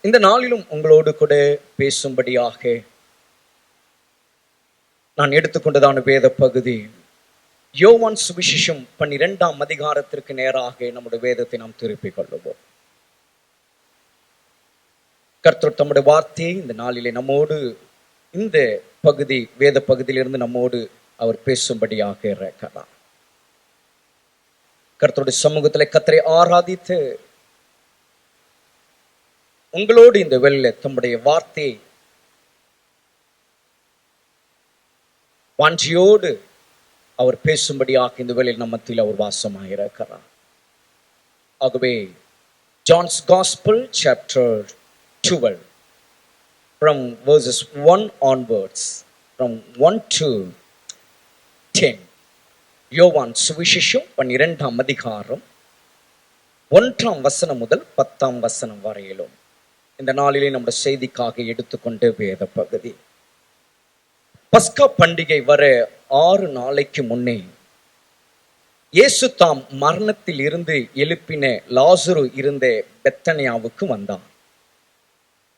இந்த நாளிலும் உங்களோடு கூட பேசும்படியாக நான் எடுத்துக்கொண்டதான வேத பகுதி யோவான் சுவிசேஷம் 12ஆம் அதிகாரத்திற்கு நேராக நம்முடைய வேதத்தை நாம் திருப்பிக் கொள்ளுவோம். கர்த்தர் தம்முடைய வார்த்தையை இந்த நாளிலே நம்மோடு இந்த பகுதி வேத பகுதியிலிருந்து நம்மோடு அவர் பேசும்படியாக இருக்கிறார். கர்த்தருடைய சமூகத்தில் கர்த்தரை ஆராதித்து உங்களோடு இந்த வேளையிலே தம்முடைய வார்த்தையை வாஞ்சியோடு அவர் பேசும்படியாக இந்த வேளையில் நம்ம மத்தியில் அவர் வாசமாக இருக்கிறார். ஆகவே John's Gospel chapter 12 from verses 1 onwards, from 1 to 10, யோவான் சுவிசேஷம் 12ஆம் அதிகாரம் 1ஆம் வசனம் முதல் 10ஆம் வசனம் வரையிலும் இந்த நாளிலே நம்முடைய செய்திக்காக எடுத்துக்கொண்ட வேத பகுதி. பஸ்கா பண்டிகை வர 6 நாளைக்கு முன்னே இயேசு தாம் மரணத்தில் இருந்து எழுப்பின லாசரு இருந்த பெத்தனியாவுக்கு வந்தார்.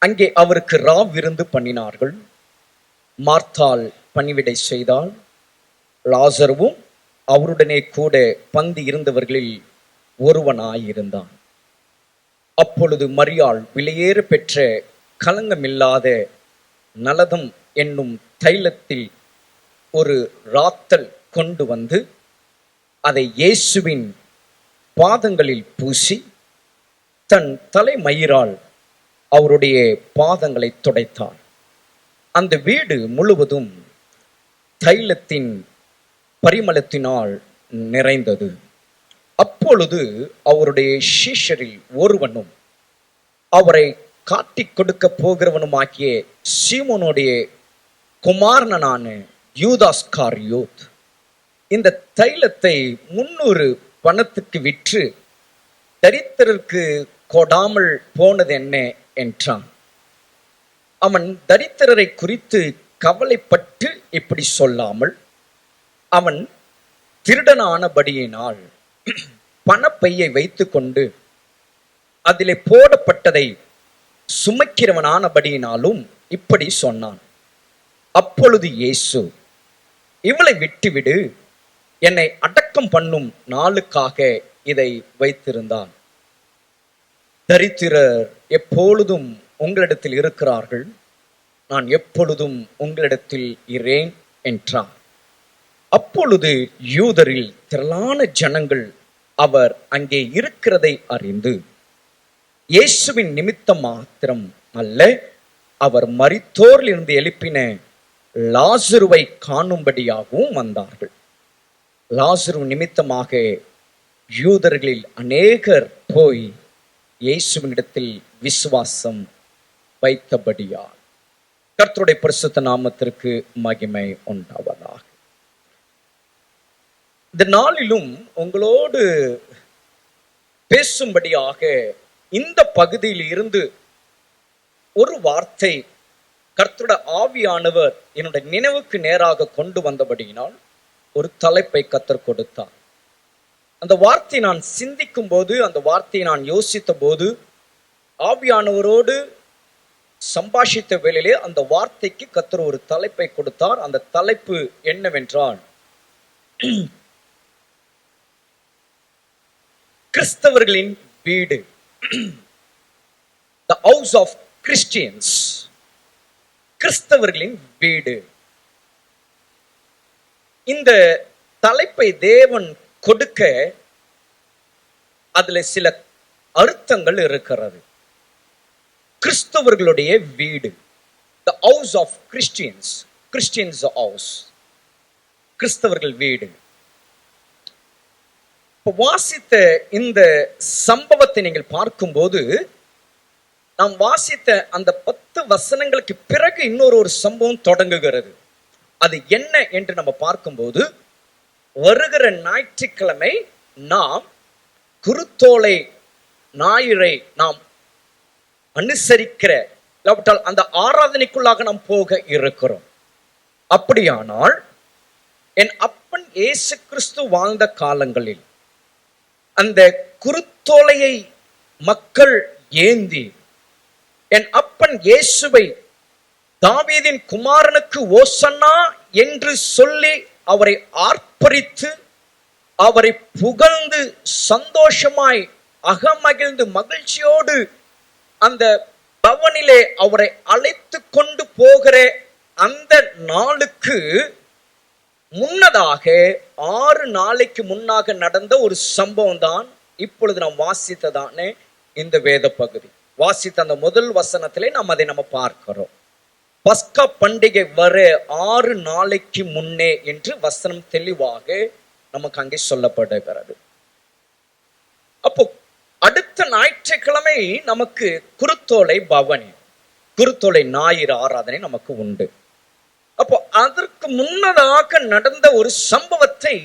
அங்கே அவருக்கு விருந்து பண்ணினார்கள். மார்த்தாள் பணிவிடை செய்தாள். லாசருவும் அவருடனே கூட பந்தி இருந்தவர்களில் ஒருவனாயிருந்தான். அப்பொழுது மரியாள் விலையேற பெற்ற கலங்கமில்லாத நலதம் என்னும் தைலத்தில் ஒரு ராத்தல் கொண்டு வந்து அதை இயேசுவின் பாதங்களில் பூசி தன் தலைமயிரால் அவருடைய பாதங்களை துடைத்தார். அந்த வீடு முழுவதும் தைலத்தின் பரிமளத்தினால் நிறைந்தது. அப்பொழுது அவருடைய சீஷரில் ஒருவனும் அவரை காட்டிக் கொடுக்க போகிறவனுமாகிய சீமோனுடைய குமாரனான யூதாஸ்காரியோத் இந்த தைலத்தை 300 பணத்துக்கு விற்று தரித்திரருக்கு கொடாமல் போனது என்ன என்றான். அவன் தரித்திரரை குறித்து கவலைப்பட்டு இப்படி சொல்லாமல், அவன் திருடனானபடியினால் பணப்பையை வைத்து கொண்டு அதிலே போடப்பட்டதை சுமக்கிறவனானபடியினாலும் இப்படி சொன்னான். அப்பொழுது இயேசு, இவளை விட்டுவிடு, என்னை அடக்கம் பண்ணும் நாளுக்காக இதை வைத்திருந்தான். தரித்திரர் எப்பொழுதும் உங்களிடத்தில் இருக்கிறார்கள், நான் எப்பொழுதும் உங்களிடத்தில் இரேன் என்றார். அப்பொழுது யூதரில் திரளான ஜனங்கள் அவர் அங்கே இருக்கிறதை அறிந்து இயேசுவின் நிமித்தம் மாத்திரம் அல்ல, அவர் மரித்தோரில் இருந்து எழுப்பின லாசருவை காணும்படியாகவும் வந்தார்கள். லாசரு நிமித்தமாக யூதர்களில் அநேகர் போய் இயேசுவினிடத்தில் விசுவாசம் வைத்தபடியால். கர்த்தருடைய பரிசுத்த நாமத்திற்கு மகிமை உண்டாவதாக. இந்த நாளிலும் உங்களோடு பேசும்படியாக இந்த பகுதியில் இருந்து ஒரு வார்த்தை கர்த்தருடைய ஆவியானவர் என்னுடைய நினைவுக்கு நேராக கொண்டு வந்தபடியினால் ஒரு தலைப்பை கர்த்தர் கொடுத்தார். அந்த வார்த்தை நான் சிந்திக்கும் போது, அந்த வார்த்தையை நான் யோசித்த போது, ஆவியானவரோடு சம்பாஷித்த வேளையிலே அந்த வார்த்தைக்கு கர்த்தர் ஒரு தலைப்பை கொடுத்தார். அந்த தலைப்பு என்னவென்றால், கிறிஸ்தவர்களின் வீடு, the house of Christians, கிறிஸ்தவர்களின் வீடு. இந்த தலைப்பை தேவன் கொடுக்க அதுல சில அர்த்தங்கள் இருக்கிறது. கிறிஸ்தவர்களுடைய வீடு, the house of Christians, Christians house, கிறிஸ்தவர்கள் வீடு. வாசித்த இந்த சம்பவத்தை நீங்கள் பார்க்கும்போது, நாம் வாசித்த அந்த 10 வசனங்களுக்கு பிறகு இன்னொரு சம்பவம் தொடங்குகிறது. அது என்ன என்று நம்ம பார்க்கும்போது, வருகிற ஞாயிற்றுக்கிழமை நாம் குருத்தோலை ஞாயிறை நாம் அனுசரிக்கிற அந்த ஆராதனைக்குள்ளாக நாம் போக இருக்கிறோம். அப்படியானால் என் அப்பன் இயேசு கிறிஸ்து வாழ்ந்த காலங்களில் அந்த குருத்தோலையை மக்கள் ஏந்தி என் அப்பன் இயேசுவை தாவீதின் குமாரனுக்கு ஓசன்னா என்று சொல்லி அவரை ஆர்ப்பரித்து அவரை புகழ்ந்து சந்தோஷமாய் அகமகிழ்ந்து மகிழ்ச்சியோடு அந்த பவனிலே அவரை அழைத்து கொண்டு போகிற அந்த நாளுக்கு முன்னதாக 6 நாளைக்கு முன்னாக நடந்த ஒரு சம்பவம் தான் இப்பொழுது நாம் வாசித்ததானே இந்த வேத பகுதி. வாசித்த அந்த முதல் வசனத்திலே நாம் அதை பார்க்கிறோம். பஸ்கா பண்டிகை வர 6 நாளைக்கு முன்னே என்று வசனம் தெளிவாக நமக்கு அங்கே சொல்லப்படுகிறது. அப்போ அடுத்த ஞாயிற்றுக்கிழமை நமக்கு குருத்தோலை பவனி, குருத்தோலை ஞாயிறு ஆராதனை நமக்கு உண்டு. அப்போ அதற்கு முன்னதாக நடந்த ஒரு சம்பவத்தை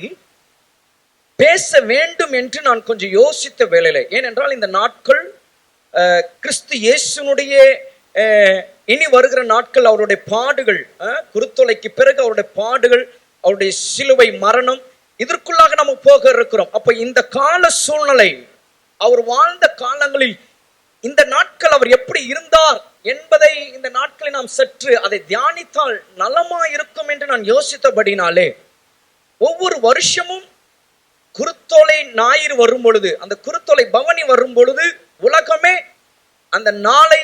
பேச வேண்டும் என்று நான் கொஞ்சம் யோசித்த வேளையில, ஏனென்றால் இந்த நாட்கள் கிறிஸ்து இயேசுனுடைய இனி வருகிற நாட்கள், அவருடைய பாடுகள், குருத்தோலைக்கு பிறகு அவருடைய பாடுகள், அவருடைய சிலுவை மரணம், இதற்குள்ளாக நம்ம போக இருக்கிறோம். அப்ப இந்த கால சூழ்நிலை, அவர் வாழ்ந்த காலங்களில் இந்த நாட்கள் அவர் எப்படி இருந்தார் என்பதை இந்த நாட்களை நாம் சற்று அதை தியானித்தால் நலமா இருக்கும் என்று நான் யோசித்தபடினாலே, ஒவ்வொரு வருஷமும் குருத்தோலை ஞாயிறு வரும் பொழுது, அந்த குருத்தோலை பவனி வரும் பொழுது உலகமே அந்த நாளை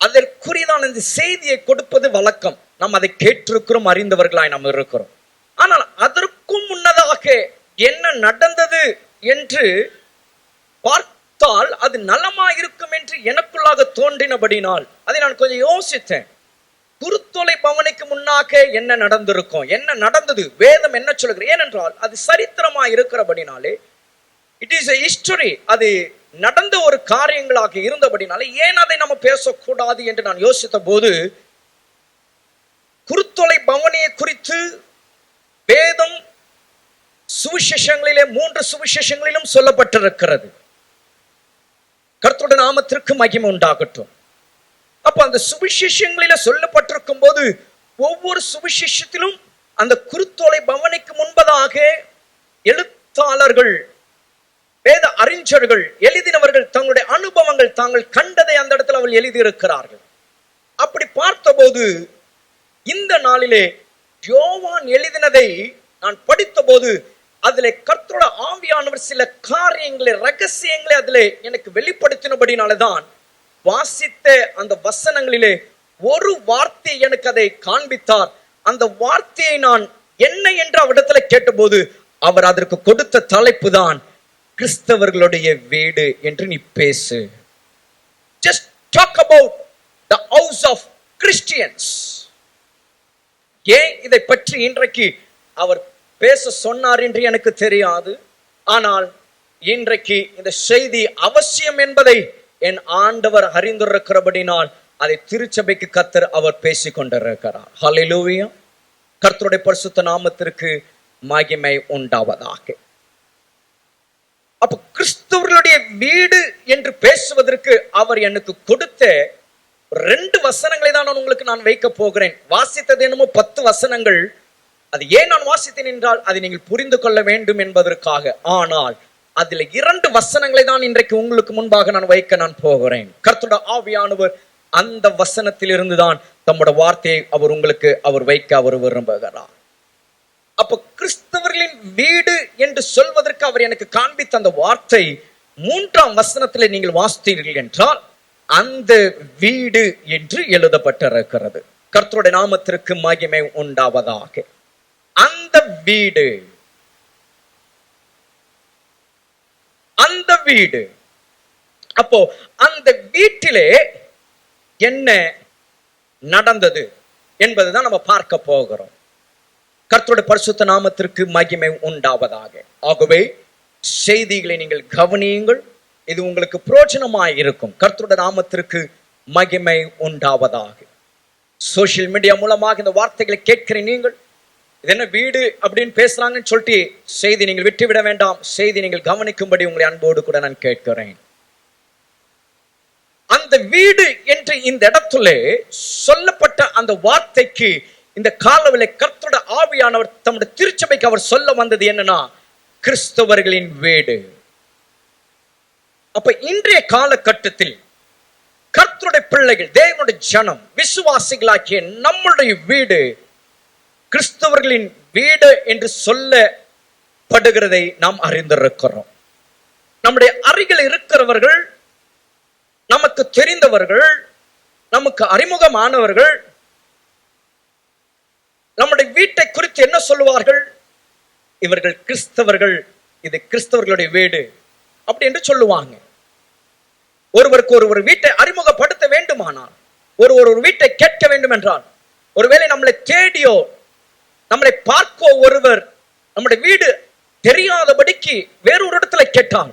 அதற்குரியதான இந்த செய்தியை கொடுப்பது வழக்கம். நாம் அதை கேட்டிருக்கிறோம், அறிந்தவர்களாய் நாம் இருக்கிறோம். ஆனால் அதற்கும் முன்னதாக என்ன நடந்தது என்று பார்த்தால் அது நலமா இருக்கும் என்று எனக்குள்ளாக தோன்றினபடினால் அதை நான் கொஞ்சம் யோசித்தேன். குருத்தோலை பவனிக்கு முன்னாக என்ன நடந்திருக்கும், என்ன நடந்தது, வேதம் என்ன சொல்கிறது, ஏனென்றால் அது சரித்திரமா இருக்கிறபடினாலே, இட் இஸ் a history, அது நடந்த ஒரு காரியங்களாக இருந்தபடினாலே ஏன் அதை நம்ம பேசக்கூடாது என்று நான் யோசித்த போது, குருத்தோலை பவனியை குறித்து வேதம் சுவிசேஷங்களிலே 3 சுவிசேஷங்களிலும் சொல்லப்பட்டிருக்கிறது. கர்த்தருடைய நாமத்திற்கு மகிமை உண்டாகட்டும். அப்ப அந்த சுவிசேஷங்களில சொல்லப்பட்டிருக்கும் போது ஒவ்வொரு சுவிசேஷத்திலும் அந்த குருத்தோலை பவனிக்கு முன்பதாக எழுத்தாளர்கள், வேத அறிஞர்கள், எழுதினவர்கள் தங்களுடைய அனுபவங்கள், தாங்கள் கண்டதை அந்த இடத்துல அவர்கள் எழுதியிருக்கிறார்கள். அப்படி பார்த்தபோது இந்த நாளிலே யோவான் எழுதினதை நான் படித்த போது அதிலே கர்த்தரோட ஆவியானவர் சில காரியங்களை, ரகசியங்களை அதிலே எனக்கு வெளிப்படுத்தினபடினால்தான் வாசித்த அந்த வசனங்களிலே ஒரு வார்த்தை எனக்கு அதை காண்பித்தார். அந்த வார்த்தையை நான் என்ன என்று அவரிடத்துல கேட்டபோது அவர் அதற்கு கொடுத்த தலைப்பு தான் கிறிஸ்தவர்களுடைய வீடு என்று நீ பேசு. Just talk about the house of Christians. ஏன் இதை பற்றி இன்றைக்கு அவர் பேச சொன்னார் என்று எனக்கு தெரியாது. ஆனால் இன்றைக்கு இந்த செய்தி அவசியம் என்பதை என் ஆண்டவர் அறிந்திருக்கிறபடினால் அதை திருச்சபைக்கு கர்த்தர் அவர் பேசிக் கொண்டிருக்கிறார். ஹல்லேலூயா. கர்த்தருடைய பரிசுத்த நாமத்திற்கு மகிமை உண்டாவதாக. அப்ப கிறிஸ்தவர்களுடைய வீடு என்று பேசுவதற்கு அவர் எனக்கு கொடுத்த 2 வசனங்களை தான் நான் வைக்க போகிறேன். வாசித்தது என்னமோ 10 வசனங்கள். அது ஏன் நான் வாசித்தேன் என்றால் அதை நீங்கள் புரிந்து கொள்ள வேண்டும் என்பதற்காக. ஆனால் அதுல 2 வசனங்களை தான் இன்றைக்கு உங்களுக்கு முன்பாக நான் வைக்க நான் போகிறேன். கர்த்தருடைய ஆவியானவர் அந்த வசனத்தில் இருந்துதான் தம்முடைய வார்த்தையை அவர் உங்களுக்கு அவர் வைக்க அவர் விரும்புகிறார். அப்ப கிறிஸ்தவர்களின் வீடு என்று சொல்வதற்கு அவர் எனக்கு காண்பித்த அந்த வார்த்தை 3ஆம் வசனத்திலே நீங்கள் வாசித்தீர்கள் என்றால் அந்த வீடு என்று எழுதப்பட்டிருக்கிறது. கர்த்தருடைய நாமத்திற்கு மகிமை உண்டாவதாக. அந்த வீடு, அந்த வீடு. அப்போ அந்த வீட்டிலே என்ன நடந்தது என்பதுதான் நம்ம பார்க்க போகிறோம். கர்த்தருடைய பரிசுத்த நாமத்திற்கு மகிமை உண்டாவதாக. ஆகவே செய்திகளை நீங்கள் கவனியுங்கள், இது உங்களுக்கு பிரயோஜனமாய் இருக்கும். கர்த்தருடைய நாமத்திற்கு மகிமை உண்டாவதாக. சோசியல் மீடியா மூலமாக இந்த வார்த்தைகளை கேட்கிற நீங்கள், இது என்ன வீடு அப்படின்னு பேசுறாங்கன்னு சொல்லிட்டு செய்தி நீங்கள் விட்டுவிட வேண்டாம். செய்தி நீங்கள் கவனிக்கும்படி உங்களை அன்போடு கூட நான் கேட்கிறேன். அந்த வீடு என்று இந்த இடத்துல சொல்லப்பட்ட அந்த வார்த்தைக்கு இந்த காலவிலே கர்த்தருடைய ஆவியானவர் தம்முடைய திருச்சபைக்கு அவர் சொல்ல வந்தது என்னன்னா, கிறிஸ்தவர்களின் வீடு. அப்ப இன்றைய காலகட்டத்தில் கர்த்தருடைய பிள்ளைகள், தேவனுடைய ஜனம், விசுவாசிகளாகிய நம்முடைய வீடு கிறிஸ்தவர்களின் வீடு என்று சொல்லப்படுகிறதை நாம் அறிந்திருக்கிறோம். நம்முடைய அருகில் இருக்கிறவர்கள், நமக்கு தெரிந்தவர்கள், நமக்கு அறிமுகமானவர்கள் நம்முடைய வீட்டை குறித்து என்ன சொல்லுவார்கள்? இவர்கள் கிறிஸ்தவர்கள், இது கிறிஸ்தவர்களுடைய வீடு அப்படி என்று சொல்லுவாங்க. ஒருவருக்கு ஒரு வீட்டை அறிமுகப்படுத்த வேண்டுமானால், ஒரு வீட்டை கேட்க வேண்டும் என்றால், ஒருவேளை நம்மளை தேடியோ நம்மளை பார்க்கோ ஒருவர் நம்முடைய வீடு தெரியாதபடிக்கு வேறொரு இடத்துல கேட்டான்,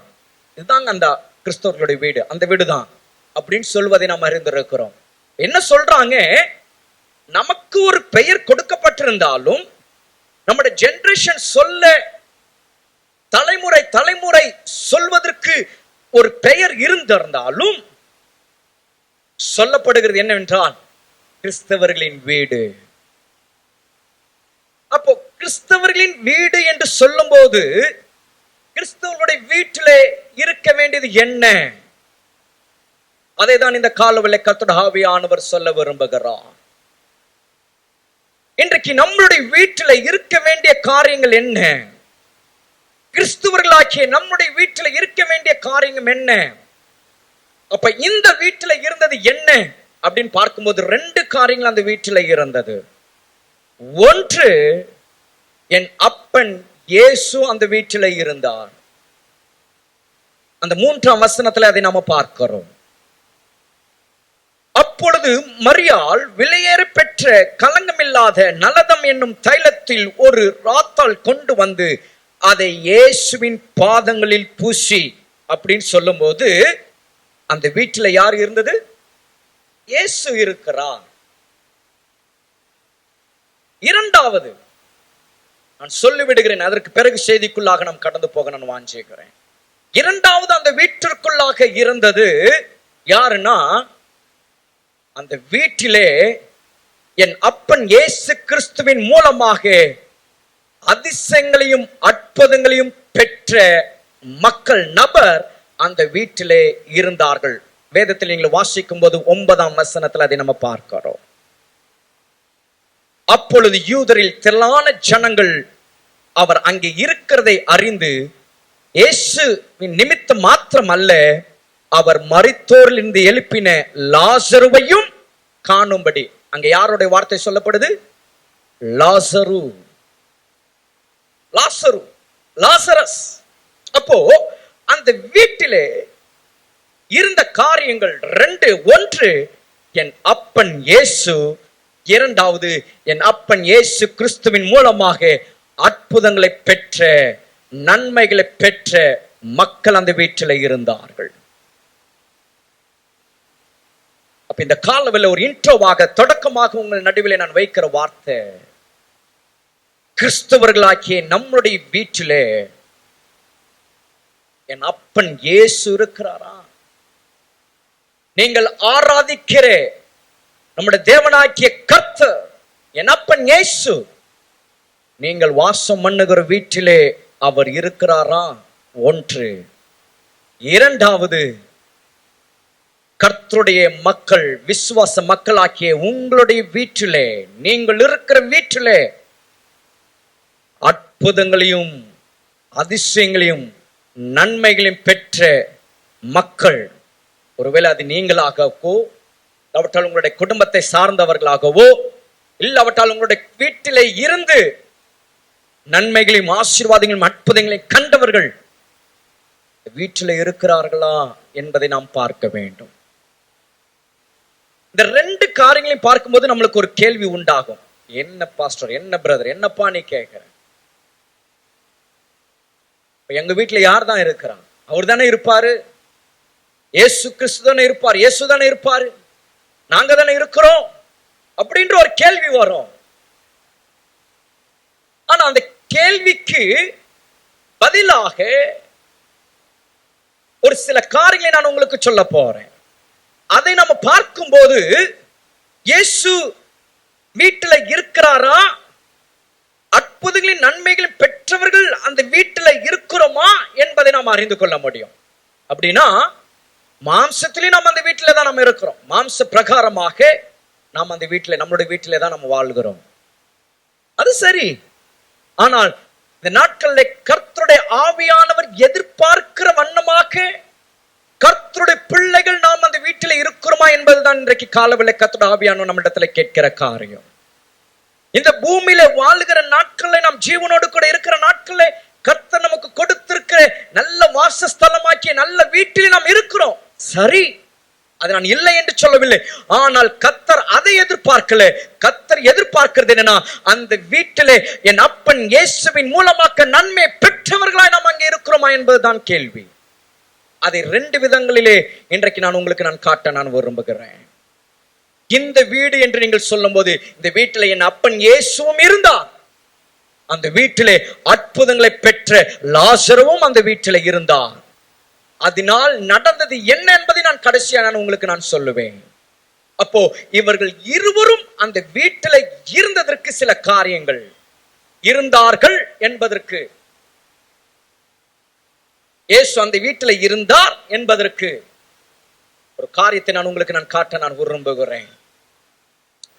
இதுதாங்க அந்த கிறிஸ்தவர்களுடைய வீடு, அந்த வீடுதான் அப்படின்னு சொல்வதை நாம் அறிந்திருக்கிறோம். என்ன சொல்றாங்க? நமக்கு ஒரு பெயர் கொடுக்கப்பட்டிருந்தாலும், நம்முடைய ஜெனரேஷன் சொல்ல, தலைமுறை சொல்வதற்கு ஒரு பெயர் இருந்திருந்தாலும், சொல்லப்படுகிறது என்னவென்றால் கிறிஸ்தவர்களின் வீடு. அப்போ கிறிஸ்தவர்களின் வீடு என்று சொல்லும் போது கிறிஸ்தவர்களுடைய வீட்டிலே இருக்க வேண்டியது என்ன? அதை தான் இந்த காலவெளியில் கர்த்தருடைய ஆவியானவர் சொல்ல விரும்புகிறார். இன்றைக்கு நம்மளுடைய வீட்டில் இருக்க வேண்டிய காரியங்கள் என்ன? கிறிஸ்துவர்களாகிய நம்முடைய வீட்டில் இருக்க வேண்டிய காரியம் என்ன? அப்ப இந்த வீட்டில் இருந்தது என்ன அப்படின்னு பார்க்கும்போது 2 காரியங்கள் அந்த வீட்டில் இருந்தது. ஒன்று, என் அப்பன் இயேசு அந்த வீட்டில் இருந்தார். அந்த 3ஆம் வசனத்துல அதை நாம பார்க்கிறோம். அப்பொழுது மரியாள் விலையேற பெற்ற கலங்கமில்லாத நலதம் என்னும் தைலத்தில் ஒரு ராத்தால் கொண்டு வந்து அதை இயேசுவின் பாதங்களில் பூசி அப்படின்னு சொல்லும் போது அந்த வீட்டில் யார் இருந்தது? இயேசு இருக்கிறார். இரண்டாவது, நான் சொல்லிவிடுகிறேன், அதற்கு பிறகு செய்திக்குள்ளாக நாம் கடந்து போக நான் வாஞ்சிக்கிறேன். இரண்டாவது அந்த வீட்டிற்குள்ளாக இருந்தது யாருன்னா, அந்த வீட்டிலே என் அப்பன் இயேசு கிறிஸ்துவின் மூலமாக அதிசயங்களையும் அற்புதங்களையும் பெற்ற மக்கள் நபர் அந்த வீட்டிலே இருந்தார்கள். வேதத்தில் நீங்கள் வாசிக்கும் போது 9ஆம் வசனத்தில் அதை நம்ம பார்க்கிறோம். அப்பொழுது யூதரில் திரளான ஜனங்கள் அவர் அங்கே இருக்கிறதை அறிந்து இயேசுவின் நிமித்தம் மாத்திரம் அல்ல, அவர் மரித்தோரில் இருந்து எழுப்பின லாசருவையும் காணும்படி. அங்க யாருடைய வார்த்தை சொல்லப்படுது? லாசரு, லாசரு, லாசரஸ். அப்போ அந்த வீட்டிலே இருந்த காரியங்கள் 2. ஒன்று, என் அப்பன் இயேசு. இரண்டாவது, என் அப்பன் இயேசு கிறிஸ்துவின் மூலமாக அற்புதங்களை பெற்ற, நன்மைகளை பெற்ற மக்கள் அந்த வீட்டில் இருந்தார்கள். அப்ப இந்த காலவெளியில் ஒரு இன்ட்ரோவாக, தொடக்கமாக உங்கள் நடுவில் நான் வைக்கிற வார்த்தை, கிறிஸ்தவர்களாகிய நம்முடைய வீட்டிலே என் அப்பன் இயேசு இருக்கிறாரா? நீங்கள் ஆராதிக்கிற நம்முடைய தேவனாகிய கர்த்தர் என் அப்பன் இயேசு, நீங்கள் வாசம் பண்ணுகிற வீட்டிலே அவர் இருக்கிறாரா? ஒன்று. இரண்டாவது, கர்த்தருடைய மக்கள், விசுவாச மக்களாகிய உங்களுடைய வீட்டிலே, நீங்கள் இருக்கிற வீட்டிலே அற்புதங்களையும் அதிசயங்களையும் நன்மைகளையும் பெற்ற மக்கள், ஒருவேளை அது நீங்களாகவோ, இல்லாவிட்டால் உங்களுடைய குடும்பத்தை சார்ந்தவர்களாகவோ, இல்லாவிட்டால் உங்களுடைய வீட்டிலே இருந்து நன்மைகளையும் ஆசீர்வாதங்களையும் அற்புதங்களையும் கண்டவர்கள் வீட்டில் இருக்கிறார்களா என்பதை நாம் பார்க்க வேண்டும். இந்த 2 காரியங்களையும் பார்க்கும்போது நம்மளுக்கு ஒரு கேள்வி உண்டாகும். என்ன பாஸ்டர், என்ன பிரதர், என்னப்பா நீ கேட்கிற? எங்க வீட்டுல யார் தான் இருக்கிறான்? அவர் தானே இருப்பாரு, இயேசு கிறிஸ்து தானே இருப்பார், இயேசு தானே இருப்பாரு, நாங்க தானே இருக்கிறோம் அப்படின்ற ஒரு கேள்வி வரும். ஆனா அந்த கேள்விக்கு பதிலாக ஒரு சில காரியங்களை நான் உங்களுக்கு சொல்ல போறேன். அதை நம்ம பார்க்கும்போது இயேசு வீட்டில் இருக்கிறாரா, அற்புதங்களின் நன்மைகளின் பெற்றவர்கள் அந்த வீட்டில் இருக்கிறோமா என்பதை நாம் அறிந்து கொள்ள முடியும். அப்படின்னா மாம்சத்திலேயும் நம்ம அந்த வீட்டில தான் நம்ம இருக்கிறோம். மாம்ச பிரகாரமாக நாம் அந்த வீட்டில, நம்மளுடைய வீட்டில தான் நம்ம வாழ்கிறோம். அது சரி. ஆனால் இந்த நாட்களில் கர்த்தருடைய ஆவியானவர் எதிர்பார்க்கிற வண்ணமாக கர்த்தருடைய பிள்ளைகள் நாம் அந்த வீட்டில இருக்கிறோமா என்பதுதான் இன்றைக்கு காலவேளை கர்த்தருடைய ஆவியானவர் நம்மிடத்துல கேட்கிற காரியம். இந்த பூமியில வாழ்கிற நாட்களை, நாம் ஜீவனோடு கூட இருக்கிற நாட்களை கர்த்தர் நமக்கு கொடுத்திருக்கிற நல்ல வாசஸ்தலமாக்கிய நல்ல வீட்டில் நாம் இருக்கிறோம். சரி, அது நான் இல்லை என்று சொல்லவில்லை. ஆனால் கர்த்தர் அதை எதிர்பார்க்கல. கர்த்தர் எதிர்பார்க்கிறது என்னன்னா, அந்த வீட்டிலே என் அப்பன் இயேசுவின் மூலமாக நன்மை பெற்றவர்களாய் நாம் அங்கே இருக்கிறோமா என்பதுதான் கேள்வி. அதை 2 விதங்களிலே இன்றைக்கு நான் காட்ட விரும்புகிறேன். இந்த வீடு என்று நீங்கள் சொல்லும் போது, இந்த வீட்டிலே என் அப்பன் இயேசுவும் இருந்தார். அந்த வீட்டிலே அற்புதங்களை பெற்ற லாசருவும் அந்த வீட்டிலே இருந்தார். அதனால் நடந்தது என்ன என்பதை கடைசியா நான் சொல்லுவேன். அப்போ இவர்கள் இருவரும் அந்த வீட்டில் இருந்ததற்கு சில காரியங்கள், இருந்தார்கள் என்பதற்கு, இயேசு அந்த வீட்டில் இருந்தார் என்பதற்கு ஒரு காரியத்தை நான் காட்ட விரும்புகிறேன்.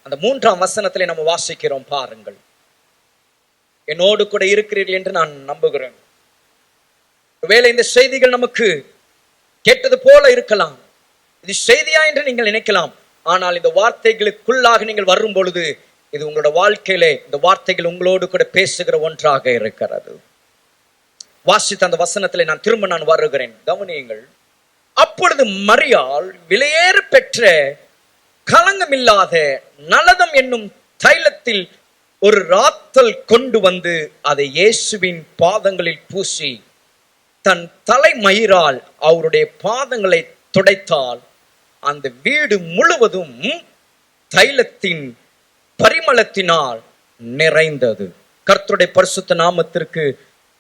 அந்த 3ஆம் வசனத்திலே நம்ம வாசிக்கிறோம், பாருங்கள். என்னோடு கூட இருக்கிறீர்கள் என்று நான் நம்புகிறேன். ஒருவேளை இந்த செய்திகள் நமக்கு கேட்டது போல இருக்கலாம், இது செய்தியா என்று நீங்கள் நினைக்கலாம். ஆனால் இந்த வார்த்தைகளுக்குள்ளாக நீங்கள் வரும் பொழுது, இது உங்களோட வாழ்க்கையிலே இந்த வார்த்தைகள் உங்களோடு கூட பேசுகிற ஒன்றாக இருக்கிறது. வாசித்த அந்த வசனத்திலே திரும்ப வருகிறேன், கவனியுங்கள். அப்பொழுது மரியாள் விலையேற பெற்ற களங்கமில்லாத நலதம் என்னும் தைலத்தில் ஒரு ராத்தல் கொண்டு வந்து அதை இயேசுவின் பாதங்களில் பூசி தன் தலைமயிரால் அவருடைய பாதங்களை துடைத்தால் அந்த வீடு முழுவதும் தைலத்தின் பரிமளத்தினால் நிறைந்தது. கர்த்தருடைய பரிசுத்த நாமத்திற்கு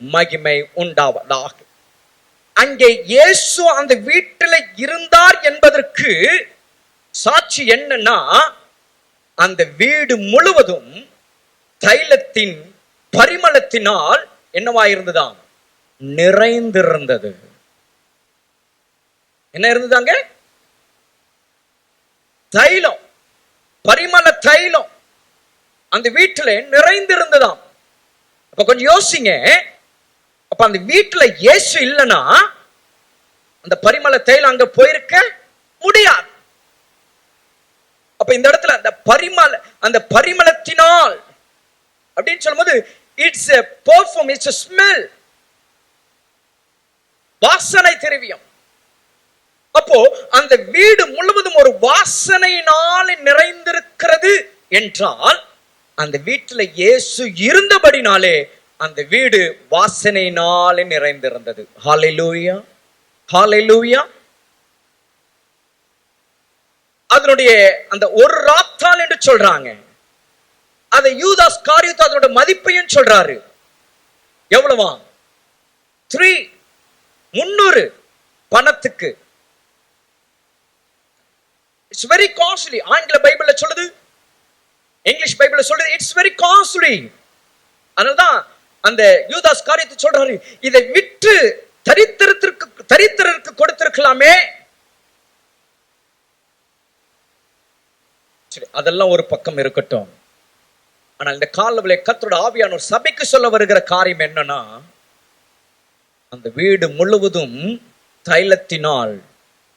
மகிமை உண்டாவதாக. அங்கே இயேசு அந்த வீட்டில் இருந்தார் என்பதற்கு சாட்சி என்னன்னா, அந்த வீடு முழுவதும் தைலத்தின் பரிமளத்தினால் என்னவாயிருந்ததாம்? நிறைந்திருந்தது. என்ன இருந்ததாங்க? தைலம், பரிமள தைலம் அந்த வீட்டில் நிறைந்திருந்ததாம். அப்ப கொஞ்சம் யோசிங்க. அப்ப அந்த வீட்டுல இயேசு இல்லைன்னா அந்த பரிமள தைலம் அங்க போயிருக்க முடியாது. அப்ப இந்த இடத்துல அந்த பரிமளத்தினால் அப்படின்னு சொல்லும்போது, it's a perfume, it's a smell, வாசனை திரவியம். அப்போ அந்த வீடு முழுவதும் ஒரு வாசனையினால் நிறைந்திருக்கிறது என்றால், அந்த வீட்டுல இயேசு இருந்தபடினாலே அந்த வீடு வாசனையினாலே நிறைந்திருந்தது. ஹல்லேலூயா, ஹல்லேலூயா. அதனுடைய அந்த ஒரு ராத்தால் என்று சொல்றாங்க. அதை யூதாஸ் காரியத்து அதனுடைய மதிப்பையும் சொல்றாரு. எவ்வளவா? 300 பணத்துக்கு. It's very costly. ஆங்கில பைபிள்ல சொல்லுது, இங்கிலீஷ் பைபிள்ல சொல்லுது இட்ஸ் வெரி காஸ்ட்லி. அதனால்தான் அந்த யூதாஸ் காரியத்தை சொல்றாரு, இதை விற்று தரித்திரருக்கு கொடுத்திருக்கலாமே. அதெல்லாம் ஒரு பக்கம் இருக்கட்டும். ஆனால் இந்த காலவளை கர்த்தருடைய ஆவியானவர் சபைக்கு சொல்ல வருகிற காரியம் என்னன்னா, அந்த வீடு முழுவதும்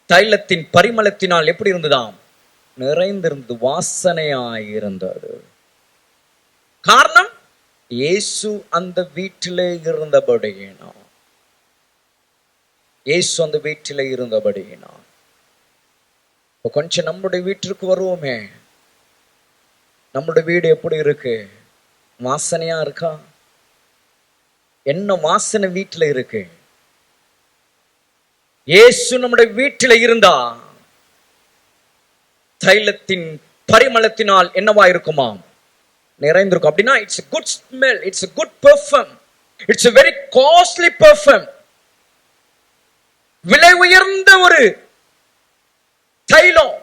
தைலத்தின் பரிமளத்தினால் எப்படி இருந்ததாம்? நிறைந்திருந்தது, வாசனையாயிருந்தது. காரணம், இயேசு அந்த வீட்டிலே இருந்தபடியினா. இயேசு அந்த வீட்டிலே இருந்தபடியினா. கொஞ்சம் நம்முடைய வீட்டிற்கு வருவோமே. நம்முடைய வீடு எப்படி இருக்கு? வாசனையா இருக்கா? என்ன வாசனை வீட்டுல இருக்கு? இயேசு நம்முடைய வீட்டில இருந்தா தைலத்தின் பரிமளத்தினால் என்னவா இருக்குமாம்? நிறைந்திருக்கும். அப்படின்னா it's a good smell, it's a good perfume, it's a very costly perfume. விலை உயர்ந்த ஒரு தைலம்,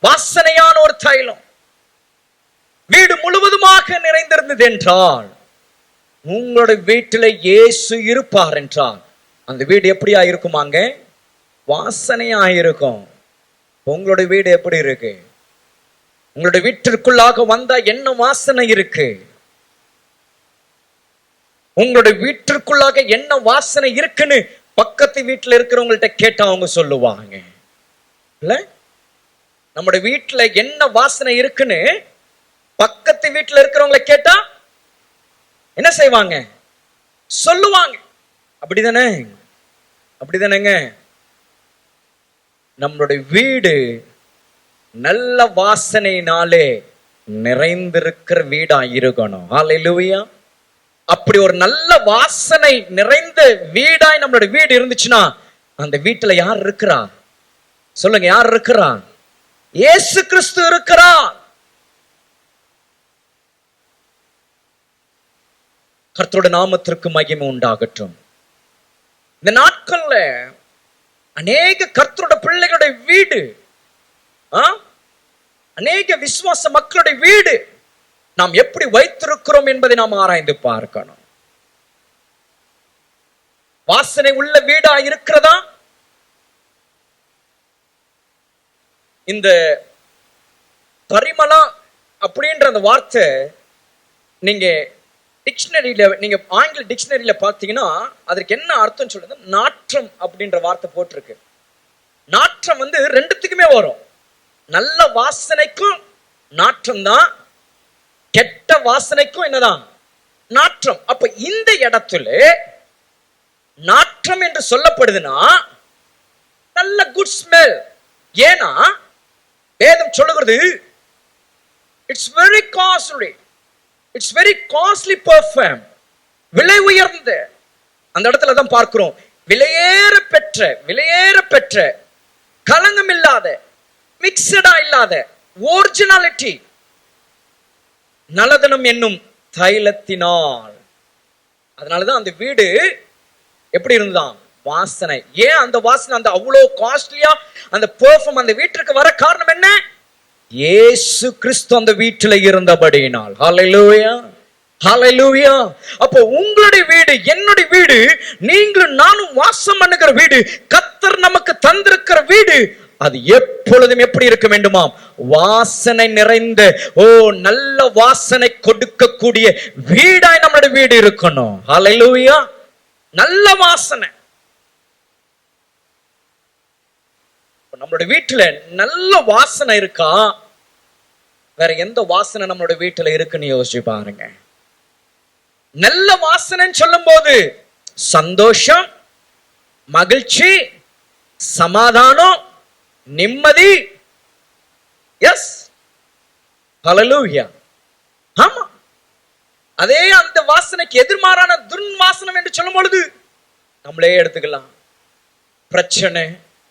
வாசனையான ஒரு தைலம் வீடு முழுவதுமாக நிறைந்திருந்தது என்றால், உங்களுடைய வீட்டில் இயேசு இருப்பார் என்றால் அந்த வீடு எப்படியா இருக்குமாங்க? வாசனையா இருக்கும். உங்களுடைய வீடு எப்படி இருக்கு? உங்களுடைய வீட்டிற்குள்ளாக வந்தா என்ன வாசனை இருக்கு? உங்களுடைய வீட்டிற்குள்ளாக என்ன வாசனை இருக்குன்னு பக்கத்து வீட்டுல இருக்கிறவங்கள்ட்ட கேட்டா அவங்க சொல்லுவாங்க. இல்ல, நம்முடைய வீட்டுல என்ன வாசனை இருக்குன்னு பக்கத்து வீட்டுல இருக்கிறவங்களை கேட்டா என்ன செய்வாங்க? சொல்லுவாங்க. அப்படிதானே? அப்படிதானேங்க? நம்மளுடைய வீடு நல்ல வாசனையினாலே நிறைந்திருக்கிற வீடா இருக்கணும். ஹல்லேலூயா. அப்படி ஒரு நல்ல வாசனை நிறைந்த வீடாய் நம்மளுடைய வீடு இருந்துச்சுன்னா அந்த வீட்டுல யார் இருக்கிறா? சொல்லுங்க, யார் இருக்கிறா? இயேசு கிறிஸ்து இருக்கிறார். கர்த்தருடைய நாமத்திற்கு மகிமை உண்டாகட்டும். இந்த நாட்கள்ல அநேக கர்த்தருடைய பிள்ளைகளுடைய வீடு, அநேக விசுவாச மக்களுடைய வீடு நாம் எப்படி வைத்திருக்கிறோம் என்பதை நாம் ஆராய்ந்து பார்க்கணும். வாசனை உள்ள வீடா இருக்கிறதா? இந்த பரிமளம் அப்படின்ற அந்த வார்த்தை நீங்க டிக்ஷனரியில, நீங்க ஆங்கில டிக்ஷனரியில பாத்தீங்கன்னா அதற்கு என்ன அர்த்தம் சொல்லுது? நாற்றம் அப்படின்ற வார்த்தை போட்டிருக்கு. நாற்றம் வந்து ரெண்டுத்துக்குமே வரும். நல்ல வாசனைக்கும் நாற்றம் தான், கெட்ட வாசனைக்கும் என்னதான்? நாற்றம். அப்ப இந்த இடத்துல நாற்றம் என்று சொல்லப்படுதுன்னா நல்ல குட் ஸ்மெல். ஏன்னா வேதம் சொல்லுகிறது it's very costly, it's very costly perfume. விலை உயர்ந்த அந்த இடத்துல தான் பார்க்கிறோம். விலையேற பெற்ற கலங்கம் இல்லாத, மிக்சடா இல்லாத ஒரிஜினாலிட்டி, நலதனம் என்னும் தைலத்தினால். அதனாலதான் அந்த வீடு எப்படி இருந்தான்? வாசனை. ஏன் அந்த வாசனை அந்த அவ்வளவு காஸ்ட்லியா அந்த பெர்ஃப்யூம் அந்த வீட்டுக்கு வர காரணம் என்ன? இயேசு கிறிஸ்து அந்த வீட்டில் இருந்தபடியினால். ஹல்லேலூயா, ஹல்லேலூயா. அப்போ உங்களுடைய வீடு, என்னுடைய வீடு, நீங்களும் நானும் வாசம் பண்ணுகிற வீடு, கர்த்தர் நமக்கு தந்திருக்கிற வீடு, அது எப்பொழுதும் எப்படி இருக்க வேண்டுமாம்? வாசனை நிறைந்த, நல்ல வாசனை கொடுக்கக்கூடிய வீடாய் நம்மளுடைய வீடு இருக்கணும். ஹல்லேலூயா. நல்ல வாசனை. நம்மளுடைய வீட்டுல நல்ல வாசனை இருக்கா? வேற எந்த வாசனை நம்மளுடைய வீட்டுல இருக்குன்னு யோசிச்சு பாருங்க. நல்ல வாசனைன்னு சொல்லும் போது சந்தோஷம், மகிழ்ச்சி, சமாதானம், நிம்மதி. எஸ், ஹல்லேலூயா. ஆமா, அதே அந்த வாசனைக்கு எதிர்மாறான துர்வாசனம் என்று சொல்லும் பொழுது நம்மளே எடுத்துக்கலாம். பிரச்சனை,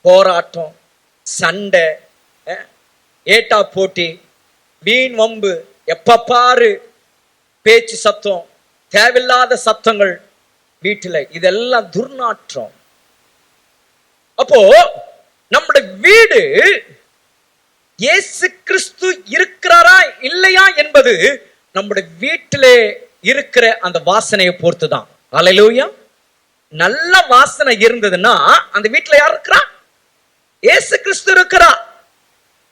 போராட்டம், சண்டை, ஏட்டா போட்டி, வீண் வம்பு, எப்ப பாரு பேச்சு சத்தம், தேவையில்லாத சத்தங்கள் வீட்டுல, இதெல்லாம் துர்நாற்றம். அப்போ நம்முடைய வீடு இயேசு கிறிஸ்து இருக்கிறாரா இல்லையா என்பது நம்முடைய வீட்டிலே இருக்கிற அந்த வாசனையை பொறுத்துதான். ஹல்லேலூயா. நல்ல வாசனை இருந்ததுன்னா அந்த வீட்டுல யார் இருக்கிறா? இயேசு கிறிஸ்து இருக்கிறா.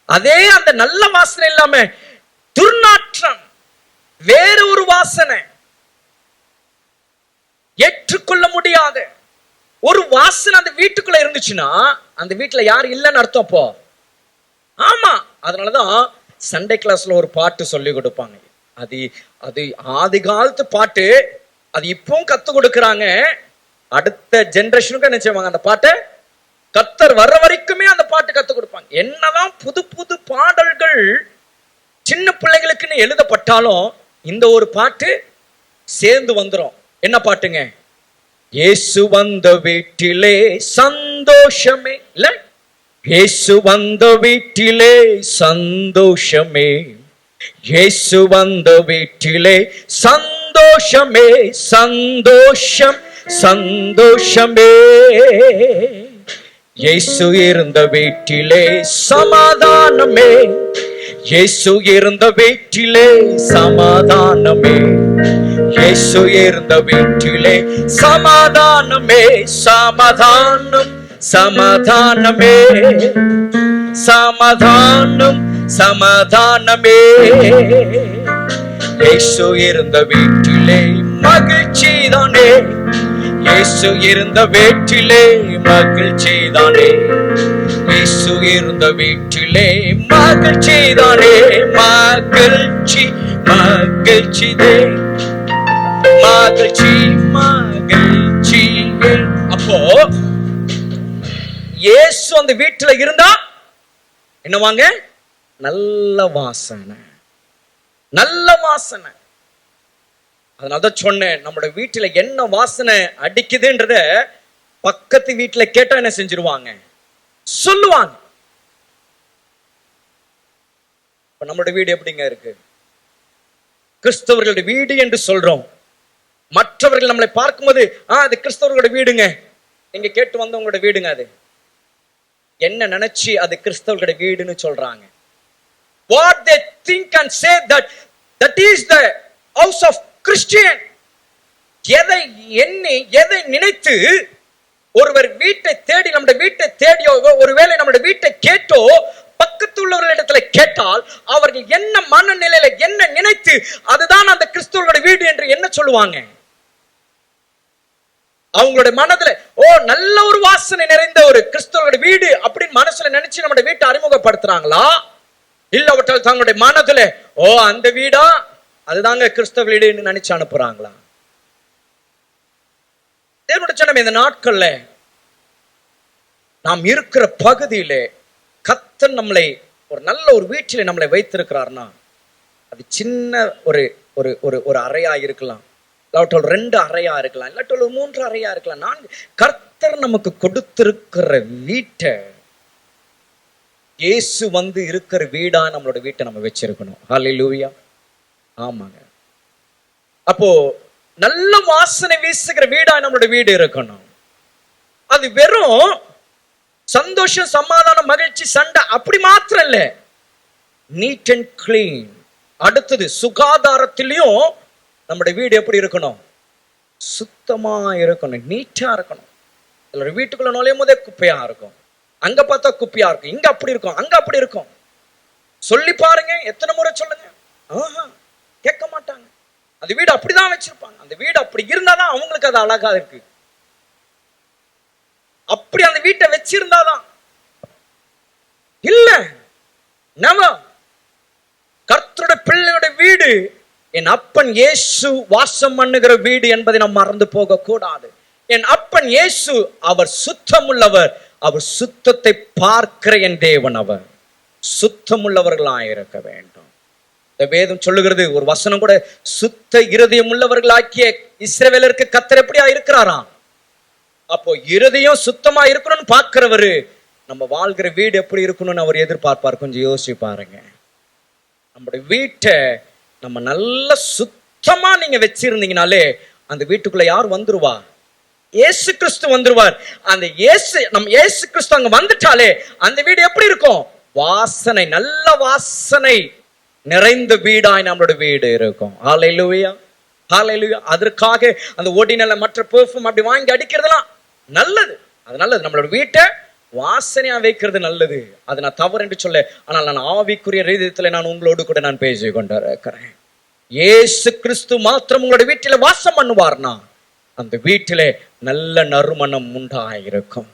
அதே அந்த நல்ல வாசனை இல்லாம துர்நாற்றம், வேற ஒரு வாசனை, ஏற்றுக்கொள்ள முடியாத ஒரு வாசனை அந்த வீட்டுக்குள்ள இருந்துச்சுன்னா அந்த வீட்டுல யாரும் இல்லைன்னு அர்த்தம். அப்போ ஆமா, அதனாலதான் சண்டே கிளாஸ்ல ஒரு பாட்டு சொல்லி கொடுப்பாங்க. அது அது ஆதி காலத்து பாட்டு, அது இப்பவும் கத்து கொடுக்கறாங்க. அடுத்த ஜெனரேஷனுக்கு என்ன செய்வாங்க? அந்த பாட்டை கர்த்தர் வர்ற வரைக்குமே அந்த பாட்டு கத்து கொடுப்பாங்க. என்னதான் புது புது பாடல்கள் சின்ன பிள்ளைகளுக்குன்னு எழுதப்பட்டாலும் இந்த ஒரு பாட்டு சேர்ந்து வந்துரும். என்ன பாட்டுங்க? இயேசு வந்த வீட்டிலே சந்தோஷமே. இல்ல, இயேசு வந்த வீட்டிலே சந்தோஷமே, இயேசு வந்த வீட்டிலே சந்தோஷமே, சந்தோஷம் சந்தோஷமே, இயேசு இருந்த வீட்டிலே சமாதானமே, இயேசு இருந்த வீட்டிலே சமாதானமே, இயேசு இருந்த வீட்டிலே சமாதானமே, சமாதானம் சமாதானமே, சமாதானம், சமாதானமே. இயேசு இருந்த வீட்டிலே மகிழ்ச்சி தானே, இயேசு இருந்த வீட்டிலே மகிழ்ச்சி தானே, இயேசு இருந்த வீட்டிலே மகிழ்ச்சி தானே, மகிழ்ச்சி மகிழ்ச்சிதே, மகிழ்ச்சி மகிழ்ச்சி. அப்போ இயேசு அந்த வீட்டுல இருந்தா என்னவாங்க? நல்ல வாசனை, நல்ல வாசனை. அதனாலதான் சொன்னேன், நம்முடைய வீட்டுல என்ன வாசனை அடிக்குதுன்றத பக்கத்து வீட்டுல கேட்டா என்ன செஞ்சிருவாங்க? சொல்லுவாங்க. இப்ப நம்மளுடைய வீடு எப்படிங்க இருக்கு? கிறிஸ்தவர்களுடைய வீடு என்று சொல்றோம். மற்றவர்கள் நம்மளை பார்க்கும்போது அது கிறிஸ்தவர்களுடைய வீடுங்க, நீங்க கேட்டு வந்தவங்களோட வீடுங்க. அது என்ன நினைச்சு அது கிறிஸ்தவர்களுடைய வீடுன்னு சொல்றாங்க? What they think and say that is the house of Christian. எதை எண்ணி எதை நினைத்து ஒருவர் வீட்டை தேடி, நம்முடைய வீட்டை தேடியோ ஒருவேளை நம்முடைய வீட்டை கேட்டோ பக்கத்துள்ளவர்களிடத்துல கேட்டால் அவர்கள் என்ன மனநிலையில என்ன நினைத்து அதுதான் அந்த கிறிஸ்தவர்களுடைய வீடு என்று என்ன சொல்லுவாங்க? அவங்களுடைய மனதுல நல்ல ஒரு வாசனை நிறைந்த ஒரு கிறிஸ்தவர்களுடைய வீடு அப்படின்னு மனசுல நினைச்சு நம்முடைய வீட்டை அறிமுகப்படுத்துறாங்களா? இல்லவற்றால் தங்களுடைய மனதுல அந்த வீடா அதுதாங்க கிறிஸ்தவ வீடுன்னு நினைச்சு அனுப்புறாங்களா? தேவனுடைய ஜனமே, இந்த நாட்கள்ல நாம் இருக்கிற பகுதியிலே கர்த்தர் நம்மளை ஒரு நல்ல ஒரு வீட்டிலே நம்மளை வைத்திருக்கிறார்னா அது சின்ன ஒரு ஒரு ஒரு அறையா இருக்கலாம், இல்லாவிட்டால் 2 அறையா இருக்கலாம், இல்லாட்டால் 3 அறையா இருக்கலாம். கர்த்தர் நமக்கு கொடுத்திருக்கிற வீட்டை இயேசு வந்து இருக்கிற வீடா நம்மளோட வீட்டை நம்ம வச்சிருக்கணும். ஹல்லேலூயா. ஆமாங்க. அப்போ நல்ல வாசனை வீசுகிற வீடா நம்மளோட வீடு இருக்கணும். அது வெறும் சந்தோஷம், சமாதானம், மகிழ்ச்சி, சண்டை அப்படி மாத்திரம் இல்ல, நீட் அண்ட் கிளீன். அடுத்தது சுகாதாரத்திலையும் நம்முடைய வீடு எப்படி இருக்கணும்? சுத்தமா இருக்கணும், நீட்டா இருக்கணும். சிலர் வீட்டுக்குள்ள நுழையும் போதே குப்பையா இருக்கும், அங்க பார்த்தா குப்பையா இருக்கும், இங்க அப்படி இருக்கும், அங்க அப்படி இருக்கும். சொல்லி பாருங்க, எத்தனை முறை சொல்லுங்க, கேட்க மாட்டாங்க. அந்த வீடு அப்படிதான் வச்சிருப்பாங்க. அந்த வீடு அப்படி இருந்தாதான் அவங்களுக்கு அது அழகா இருக்கு. அப்படி அந்த வீட்டை வச்சிருந்தாதான் இல்ல. கர்த்தருடைய பிள்ளையோட வீடு என் அப்பன் இயேசு வாசம் பண்ணுகிற வீடு என்பதை நாம் மறந்து போக கூடாது. என் அப்பன் இயேசு அவர் சுத்தமுள்ளவர், அவர் சுத்தத்தை பார்க்கிற என் தேவன். அவர் சுத்தமுள்ளவர்களாயிருக்க வேண்டும். வேதம் சொல்லுகிறது, ஒரு வசனம் கூட, சுத்த இருதயம் உள்ளவர்களாக்கிய இஸ்ரவேலருக்கு கர்த்தர் எப்படியா இருக்கிறாராம்? அப்போ இருதயம் சுத்தமா இருக்கணும்னு பார்க்கிறவரு நம்ம வாழ்கிற வீடு எப்படி இருக்கணும்னு அவர் எதிர்பார்ப்பார். கொஞ்சம் யோசிச்சு பாருங்க. நம்முடைய வீட்டை நம்ம நல்ல சுத்தமா நீங்க வச்சிருந்தீங்கனாலே அந்த வீட்டுக்குள்ள யார் வந்துருவா? இயேசு கிறிஸ்து வந்துருவார். அந்த இயேசு கிறிஸ்து அங்க வந்துட்டாலே அந்த வீடு எப்படி இருக்கும்? வாசனை, நல்ல வாசனை நிறைந்த வீடாய் நம்மளோட வீடு இருக்கும். ஹல்லேலூயா, ஹல்லேலூயா. அதற்காக அந்த ஒடினல மற்ற பெர்ஃப்யூம் அப்படி வாங்கி அடிக்கிறதுலாம் நல்லது, அது நல்லது. நம்மளோட வீட்டை வாசனையா வைக்கிறது நல்லது, அது நான் தவறு என்று சொல்ல. ஆனால் நான் ஆவிக்குரிய ரீதியத்தில் நான் உங்களோடு கூட நான் பேசிக் கொண்டிருக்கிறேன். இயேசு கிறிஸ்து மாத்திரம் உங்களோட வீட்டில வாசம் பண்ணுவார்னா அந்த வீட்டிலே நல்ல நறுமணம் உண்டாயிருக்கும்.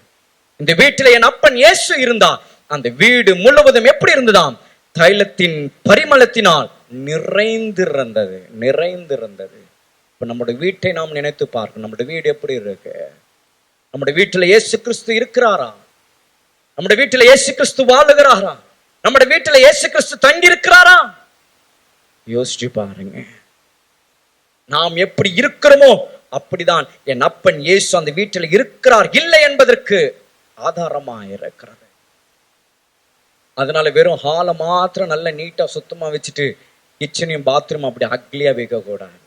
இந்த வீட்டில என் அப்பன் இயேசு இருந்தா அந்த வீடு முழுவதும் எப்படி இருந்ததாம்? தைலத்தின் பரிமளத்தினால் நிறைந்திருந்தது, நிறைந்திருந்தது. இப்ப நம்முடைய வீட்டை நாம் நினைத்து பார்க்கணும். நம்முடைய வீடு எப்படி இருக்கு? நம்முடைய வீட்டுல இயேசு கிறிஸ்து இருக்கிறாரா? நம்முடைய வீட்டுல இயேசு கிறிஸ்து வாழுகிறாரா? நம்முடைய வீட்டுல இயேசு கிறிஸ்து தங்கி இருக்கிறாரா? யோசிச்சு பாருங்க. நாம் எப்படி இருக்கிறோமோ அப்படிதான் என் அப்பன் இயேசு அந்த வீட்டில் இருக்கிறார் இல்லை என்பதற்கு ஆதாரமா இருக்கிறது. அதனால வெறும் ஹாலை மாத்திரம் நல்ல நீட்டா சுத்தமா வச்சுட்டு கிச்சனையும் பாத்ரூம் அப்படி அக்லியா வைக்க கூடாது.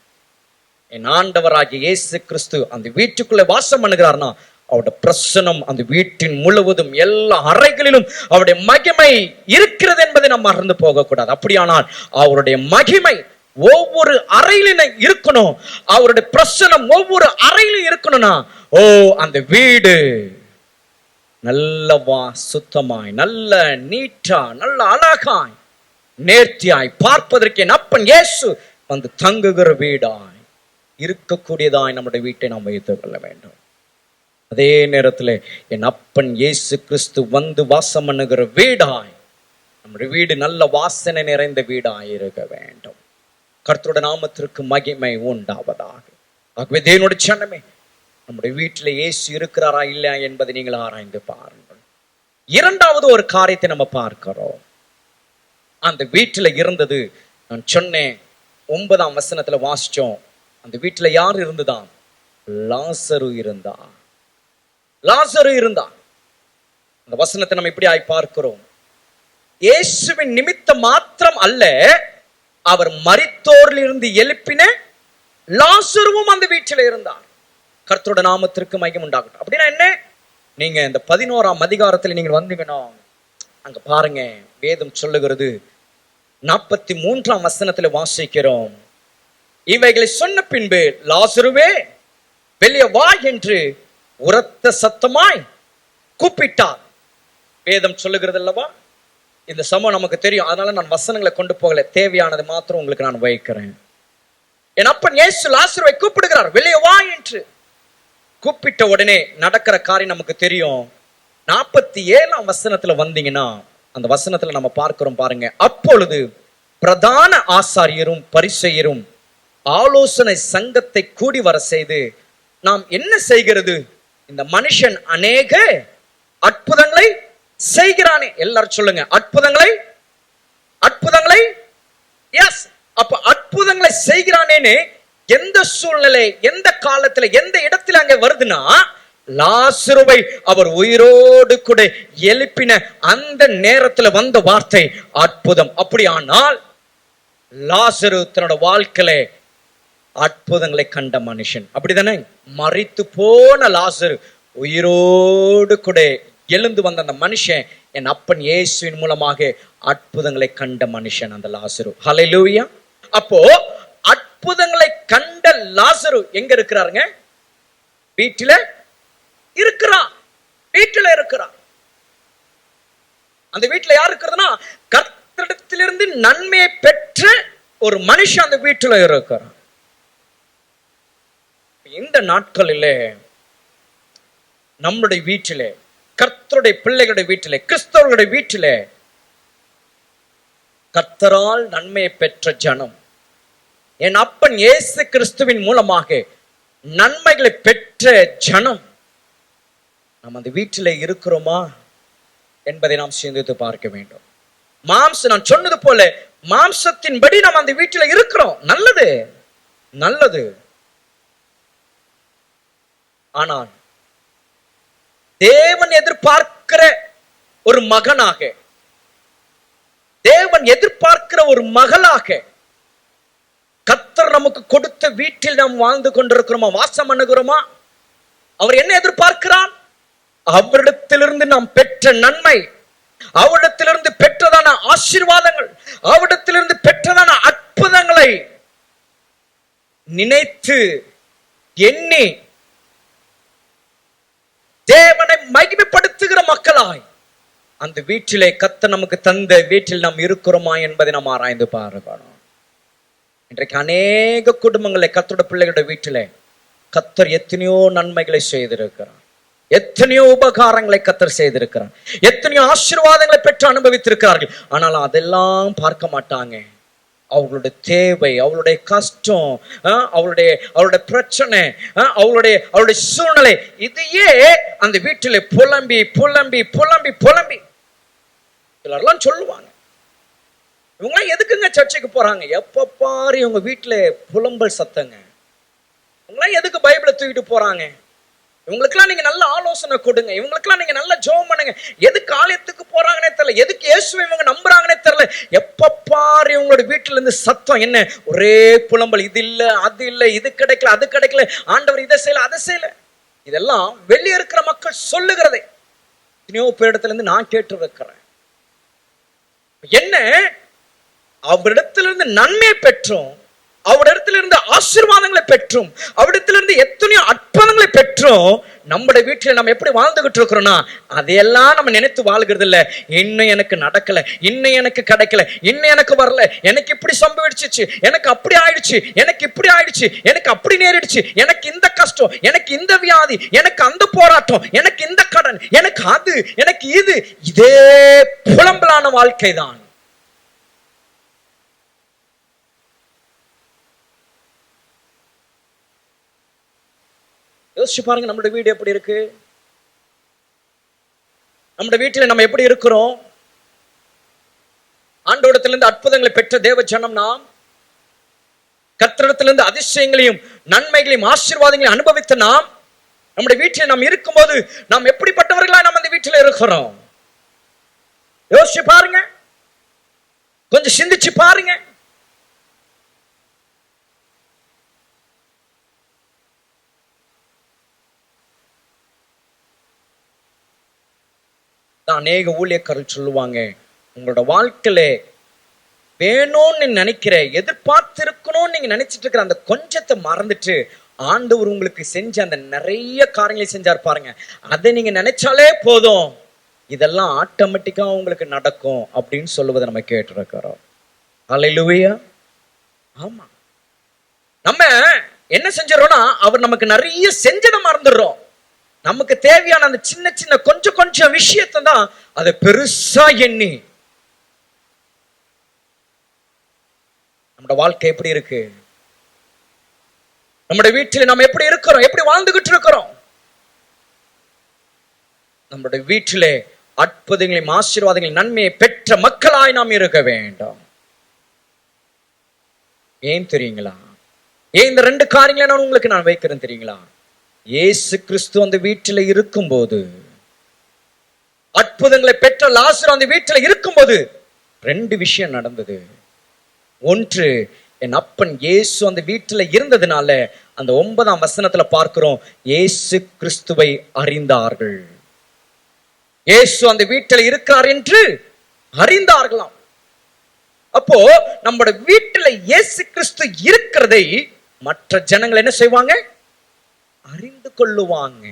என் ஆண்டவராகிய இயேசு கிறிஸ்து அந்த வீட்டுக்குள்ள வாசம் பண்ணுகிறார்னா அவருடைய பிரசனம் அந்த வீட்டின் முழுவதும் எல்லா அறைகளிலும் அவருடைய மகிமை இருக்கிறது என்பதை நாம் மறந்து போக கூடாது. அப்படியானால் அவருடைய மகிமை ஒவ்வொரு அறையிலும் இருக்கணும், அவருடைய பிரசனம் ஒவ்வொரு அறையிலும் இருக்கணும்னா அந்த வீடு நல்ல சுத்தமாய், நல்ல நீட்டா, நல்ல அழகாய், நேர்த்தியாய், பார்ப்பதற்கு என் அப்பன் இயேசு வந்து தங்குகிற வீடாய் இருக்கக்கூடியதாய் நம்முடைய வீட்டை நாம் வைத்துக் கொள்ள வேண்டும். அதே நேரத்தில் என் அப்பன் இயேசு கிறிஸ்து வந்து வாசம் பண்ணுகிற வீடாய் நம்முடைய வீடு நல்ல வாசனை நிறைந்த வீடாய் இருக்க வேண்டும். கர்த்தருடைய நாமத்திற்கு மகிமை உண்டாவதாக. ஆகவே தேவனுடைய ஜனமே, நம்முடைய வீட்டில் இயேசு இருக்கிறாரா இல்லையா என்பதை நீங்கள் ஆராய்ந்து பாருங்கள். இரண்டாவது ஒரு காரியத்தை நம்ம பார்க்கிறோம். அந்த வீட்டில் இருந்தது, நான் சொன்னேன் 9ஆம் வசனத்துல வாசிச்சோம். அந்த வீட்டில் யார் இருந்துதான்? லாசரு இருந்தா. லாசரு இருந்தா. அந்த வசனத்தை நம்ம இப்படி ஆய் பார்க்கிறோம். இயேசுவின் நிமித்தம் மாத்திரம் அல்ல, அவர் மரித்தோரில் இருந்து எழுப்பின லாசருவும் அந்த வீட்டில் இருந்தார். கர்த்தருடைய நாமத்திற்கு மகிமை உண்டாகட்டும். அப்படின்னா என்ன? நீங்க இந்த 11ஆம் அதிகாரத்தில் நீங்கள் வந்தீங்கன்னா அங்க பாருங்க, வேதம் சொல்லுகிறது 43ஆம் வசனத்துல வாசிக்கிறோம். இவைகளை சொன்ன பின்பு லாசருவே வெளியே வா என்று உரத்த சத்தமாய் கூப்பிட்டார். வேதம் சொல்லுகிறது அல்லவா? இந்த சமம் நமக்கு தெரியும், அதனால நான் வசனங்களை கொண்டு போகல, தேவையானது மாத்திரம் உங்களுக்கு நான் வைக்கிறேன். என் அப்பன் இயேசு லாசருவை கூப்பிடுகிறார், வெளியே வா என்று. கூப்பிட்ட உடனே நடக்கிற காரியம் நமக்கு தெரியும். 47ஆம் வசனத்துல வந்தீங்கன்னா அந்த வசனத்துல நம்ம பார்க்கிறோம் பாருங்க. அப்பொழுது பிரதான ஆசாரியரும் பரிசேயரும் ஆலோசனை சங்கத்தை கூடி வர செய்து, நாம் என்ன செய்கிறது? இந்த மனுஷன் அநேக அற்புதங்களை செய்கிறானே. எல்லாரும் சொல்லுங்க, அற்புதங்களை. அற்புதங்களை. எஸ். அப்ப அற்புதங்களை செய்கிறானேன்னு எந்த சூழ்நிலை, எந்த காலத்துல, எந்த இடத்துல அங்க வருதுன்னா, லாசருவை அவர் உயிரோடு கூட எழுப்பின அந்த நேரத்துல வந்த வார்த்தை அற்புதம். அப்படியானால் லாசரு தன்னோட வாழ்க்கையில அற்புதங்களை கண்ட மனுஷன். அப்படிதானே? மரித்து போன லாசரு உயிரோடு கூட எழுந்து வந்த அந்த மனுஷன் என் அப்பன் இயேசுவின் மூலமாக அற்புதங்களை கண்ட மனுஷன் அந்த லாசரு. ஹல்லேலூயா. அப்போ அற்புதங்களை கண்ட லாசரு எங்க இருக்கிறாருங்க? வீட்டில இருக்கிறான். வீட்டில இருக்கிறான். அந்த வீட்டில யார் இருக்கிறதுனா, கர்த்தரிடத்திலிருந்து நன்மையை பெற்ற ஒரு மனுஷன் அந்த வீட்டில இருக்கிறான். இந்த நாட்களிலே நம்முடைய வீட்டிலே, கர்த்தருடைய பிள்ளைகளுடைய வீட்டிலே, கிறிஸ்தவர்களுடைய வீட்டிலே கர்த்தரால் நன்மையை பெற்ற ஜனம், என் அப்பன் இயேசு கிறிஸ்துவின் மூலமாக நன்மைகளை பெற்ற ஜனம், நாம் அந்த வீட்டிலே இருக்கிறோமா என்பதை நாம் சிந்தித்து பார்க்க வேண்டும். நான் சொன்னது போல மாம்சத்தின்படி நாம் அந்த வீட்டில் இருக்கிறோம். நல்லது, நல்லது. ஆனால் தேவன் எதிர்பார்க்கிற ஒரு மகனாக, தேவன் எதிர்பார்க்கிற ஒரு மகளாக கர்த்தர் நமக்கு கொடுத்த வீட்டில் நாம் வாழ்ந்து கொண்டிருக்கிறோமா, வாசம் பண்ணுகிறோமா? அவர் என்ன எதிர்பார்க்கிறார்? அவரிடத்திலிருந்து நாம் பெற்ற நன்மை, அவரிடத்திலிருந்து பெற்றதான ஆசீர்வாதங்கள், அவரிடத்திலிருந்து பெற்றதான அற்புதங்களை நினைத்து எண்ணி தேவனை மகிமைப்படுத்துகிற மக்களாய் அந்த வீட்டிலே, கர்த்தர் நமக்கு தந்த வீட்டில் நாம் இருக்கிறோமா என்பதை நாம் ஆராய்ந்து பார்க்கணும். இன்றைக்கு அநேக குடும்பங்களை, கர்த்தருடைய பிள்ளைகளுடைய வீட்டிலே கர்த்தர் எத்தனையோ நன்மைகளை செய்திருக்கிறார், எத்தனையோ உபகாரங்களை கர்த்தர் செய்திருக்கிறார், எத்தனையோ ஆசீர்வாதங்களை பெற்று அனுபவித்திருக்கிறார்கள். ஆனால் அதெல்லாம் பார்க்க மாட்டாங்க. அவங்களுடைய தேவை, அவளுடைய கஷ்டம், அவளுடைய பிரச்சனை, அவளுடைய சூழ்நிலை, இதையே அந்த வீட்டில் புலம்பி புலம்பி புலம்பி புலம்பி சிலர்லாம் சொல்லுவாங்க, இவங்களாம் எதுக்குங்க சர்ச்சைக்கு போறாங்க? எப்ப பாரு இவங்க வீட்டுல புலம்பல் சத்தங்க. இவங்களாம் எதுக்கு பைபிளை தூக்கிட்டு போறாங்க? இவங்களுக்கெல்லாம் நீங்க நல்ல ஆலோசனை கொடுங்க, இவங்களுக்கெல்லாம் நீங்க நல்ல ஜெபம் பண்ணுங்க. எதுக்கு ஆலயத்துக்கு போறாங்கன்னே தெரியல, எதுக்கு இயேசுவை இவங்க நம்புறாங்கன்னே தெரியல. எப்ப பாரு இவங்களோட வீட்டுல இருந்து சத்தம் என்ன? ஒரே புலம்பல். இது இல்ல, அது இல்ல, இது கிடைக்கல, அது கிடைக்கல, ஆண்டவர் இதை செய்யல, அதை செய்யல. இதெல்லாம் வெளியே இருக்கிற மக்கள் சொல்லுகிறதே எத்தனையோ பேரிடத்துல இருந்து நான் கேட்டு வைக்கிறேன். என்ன? அவரிடத்திலிருந்து நன்மை பெற்றோம், அவரிடத்திலிருந்து ஆசீர்வாதங்களை பெற்றும் அவரிடத்திலிருந்து எத்தனையோ அற்புதங்களை பெற்றும் நம்முடைய வீட்டில் நம்ம எப்படி வாழ்ந்துகிட்டு இருக்கிறோம்னா அதையெல்லாம் நம்ம நினைத்து வாழ்கிறது இல்ல. இன்னும் எனக்கு நடக்கல, இன்னும் எனக்கு கிடைக்கல, இன்னும் எனக்கு வரல, எனக்கு இப்படி சம்பவிச்சிச்சு, எனக்கு அப்படி ஆயிடுச்சு, எனக்கு இப்படி ஆயிடுச்சு, எனக்கு அப்படி நேரிடுச்சு, எனக்கு இந்த கஷ்டம், எனக்கு இந்த வியாதி, எனக்கு அந்த போராட்டம், எனக்கு இந்த கடன், எனக்கு அது, எனக்கு இது, இதே புலம்பலான வாழ்க்கை தான். யோசிச்சு பாருங்க, நம்முடைய வீடு எப்படி இருக்கு? நம்முடைய வீட்டில் நம்ம எப்படி இருக்கிறோம்? ஆண்டவரிடத்திலிருந்து அற்புதங்களை பெற்ற தேவ ஜனம் நாம். கர்த்தரிடத்திலிருந்து அதிசயங்களையும் நன்மைகளையும் ஆசீர்வாதங்களையும் அனுபவித்த நாம் நம்முடைய வீட்டில் நாம் இருக்கும்போது நாம் எப்படிப்பட்டவர்களா நாம் அந்த வீட்டில் இருக்கிறோம்? யோசிச்சு பாருங்க, கொஞ்சம் சிந்திச்சு பாருங்க. அநேக ஊழியக்காரர்கள் சொல்லுவாங்க, உங்களோட வாழ்க்கையில வேணும்னு நினைக்கிற, எதிர்பார்த்திருக்கணும்னு நீங்க நினைச்சிட்டு இருக்கிற அந்த கொஞ்சத்தை மறந்துட்டு ஆண்டவர் உங்களுக்கு செஞ்ச அந்த நிறைய காரியங்களை செஞ்சார் பாருங்க, அதை நீங்க நினைச்சாலே போதும், இதெல்லாம் ஆட்டோமேட்டிக்கா உங்களுக்கு நடக்கும் அப்படின்னு சொல்லுவதை நம்ம கேட்டிருக்கிறோம். ஹல்லேலூயா. ஆமா, நம்ம என்ன செஞ்சிடறோம்னா அவர் நமக்கு நிறைய செஞ்சதை மறந்துடுறோம். நமக்கு தேவையான அந்த சின்ன சின்ன கொஞ்சம் கொஞ்சம் விஷயத்தை தான் அதை பெருசா எண்ணி நம்முடைய வாழ்க்கை எப்படி இருக்கு, நம்முடைய வீட்டில் நம்ம எப்படி இருக்கிறோம், எப்படி வாழ்ந்துகிட்டு இருக்கிறோம்? நம்முடைய வீட்டிலே அற்புதங்களையும் ஆசீர்வாதங்களையும் நன்மையை பெற்ற மக்களாய் நாம் இருக்க வேண்டும். ஏன் தெரியுங்களா? ஏன் இந்த ரெண்டு காரியங்களை நான் வைக்கிறேன் தெரியுங்களா? இயேசு கிறிஸ்து அந்த வீட்டில் இருக்கும்போது, அற்புதங்களை பெற்ற லாசரு அந்த வீட்டில் இருக்கும்போது ரெண்டு விஷயம் நடந்தது. ஒன்று, என் அப்பன் இயேசு அந்த வீட்டில் இருந்ததுனால அந்த 9ஆம் வசனத்துல பார்க்கிறோம், இயேசு கிறிஸ்துவை அறிந்தார்கள். இயேசு அந்த வீட்டில் இருக்கிறார் என்று அறிந்தார்களாம். அப்போ நம்முடைய வீட்டில் இயேசு கிறிஸ்து இருக்கிறதை மற்ற ஜனங்கள் என்ன செய்வாங்க? அறிந்து கொள்ளுவாங்க.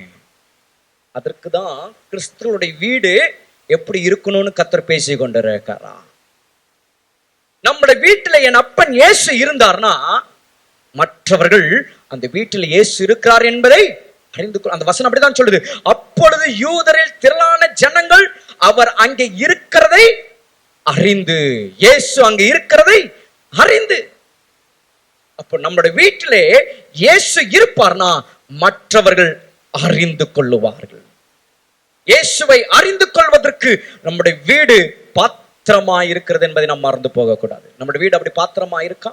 அதற்குதான் கிறிஸ்துவோடைய வீடு எப்படி இருக்கணும்னு கர்த்தர் பேசி கொண்டிருக்காரா. நம்முடைய வீட்டில் என் அப்பன் இயேசு இருந்தார்னா மற்றவர்கள் அந்த வீட்டில் இயேசு இருக்கிறார் என்பதை அறிந்து கொள்ள. அந்த வசனம் அப்படிதான் சொல்லுது. அப்பொழுது யூதரில் திரளான ஜனங்கள் அவர் அங்கே இருக்கிறதை அறிந்து, இயேசு அங்கே இருக்கிறதை அறிந்து. அப்போ நம்முடைய வீட்டிலே இயேசு இருப்பார்னா மற்றவர்கள் அறிந்து கொள்ளுவார்கள். இயேசுவை அறிந்து கொள்வதற்கு நம்முடைய வீடு பாத்திரமா இருக்கிறது என்பதை நாம் மறந்து போக கூடாது. நம்முடைய வீடு அப்படி பாத்திரமா இருக்கா?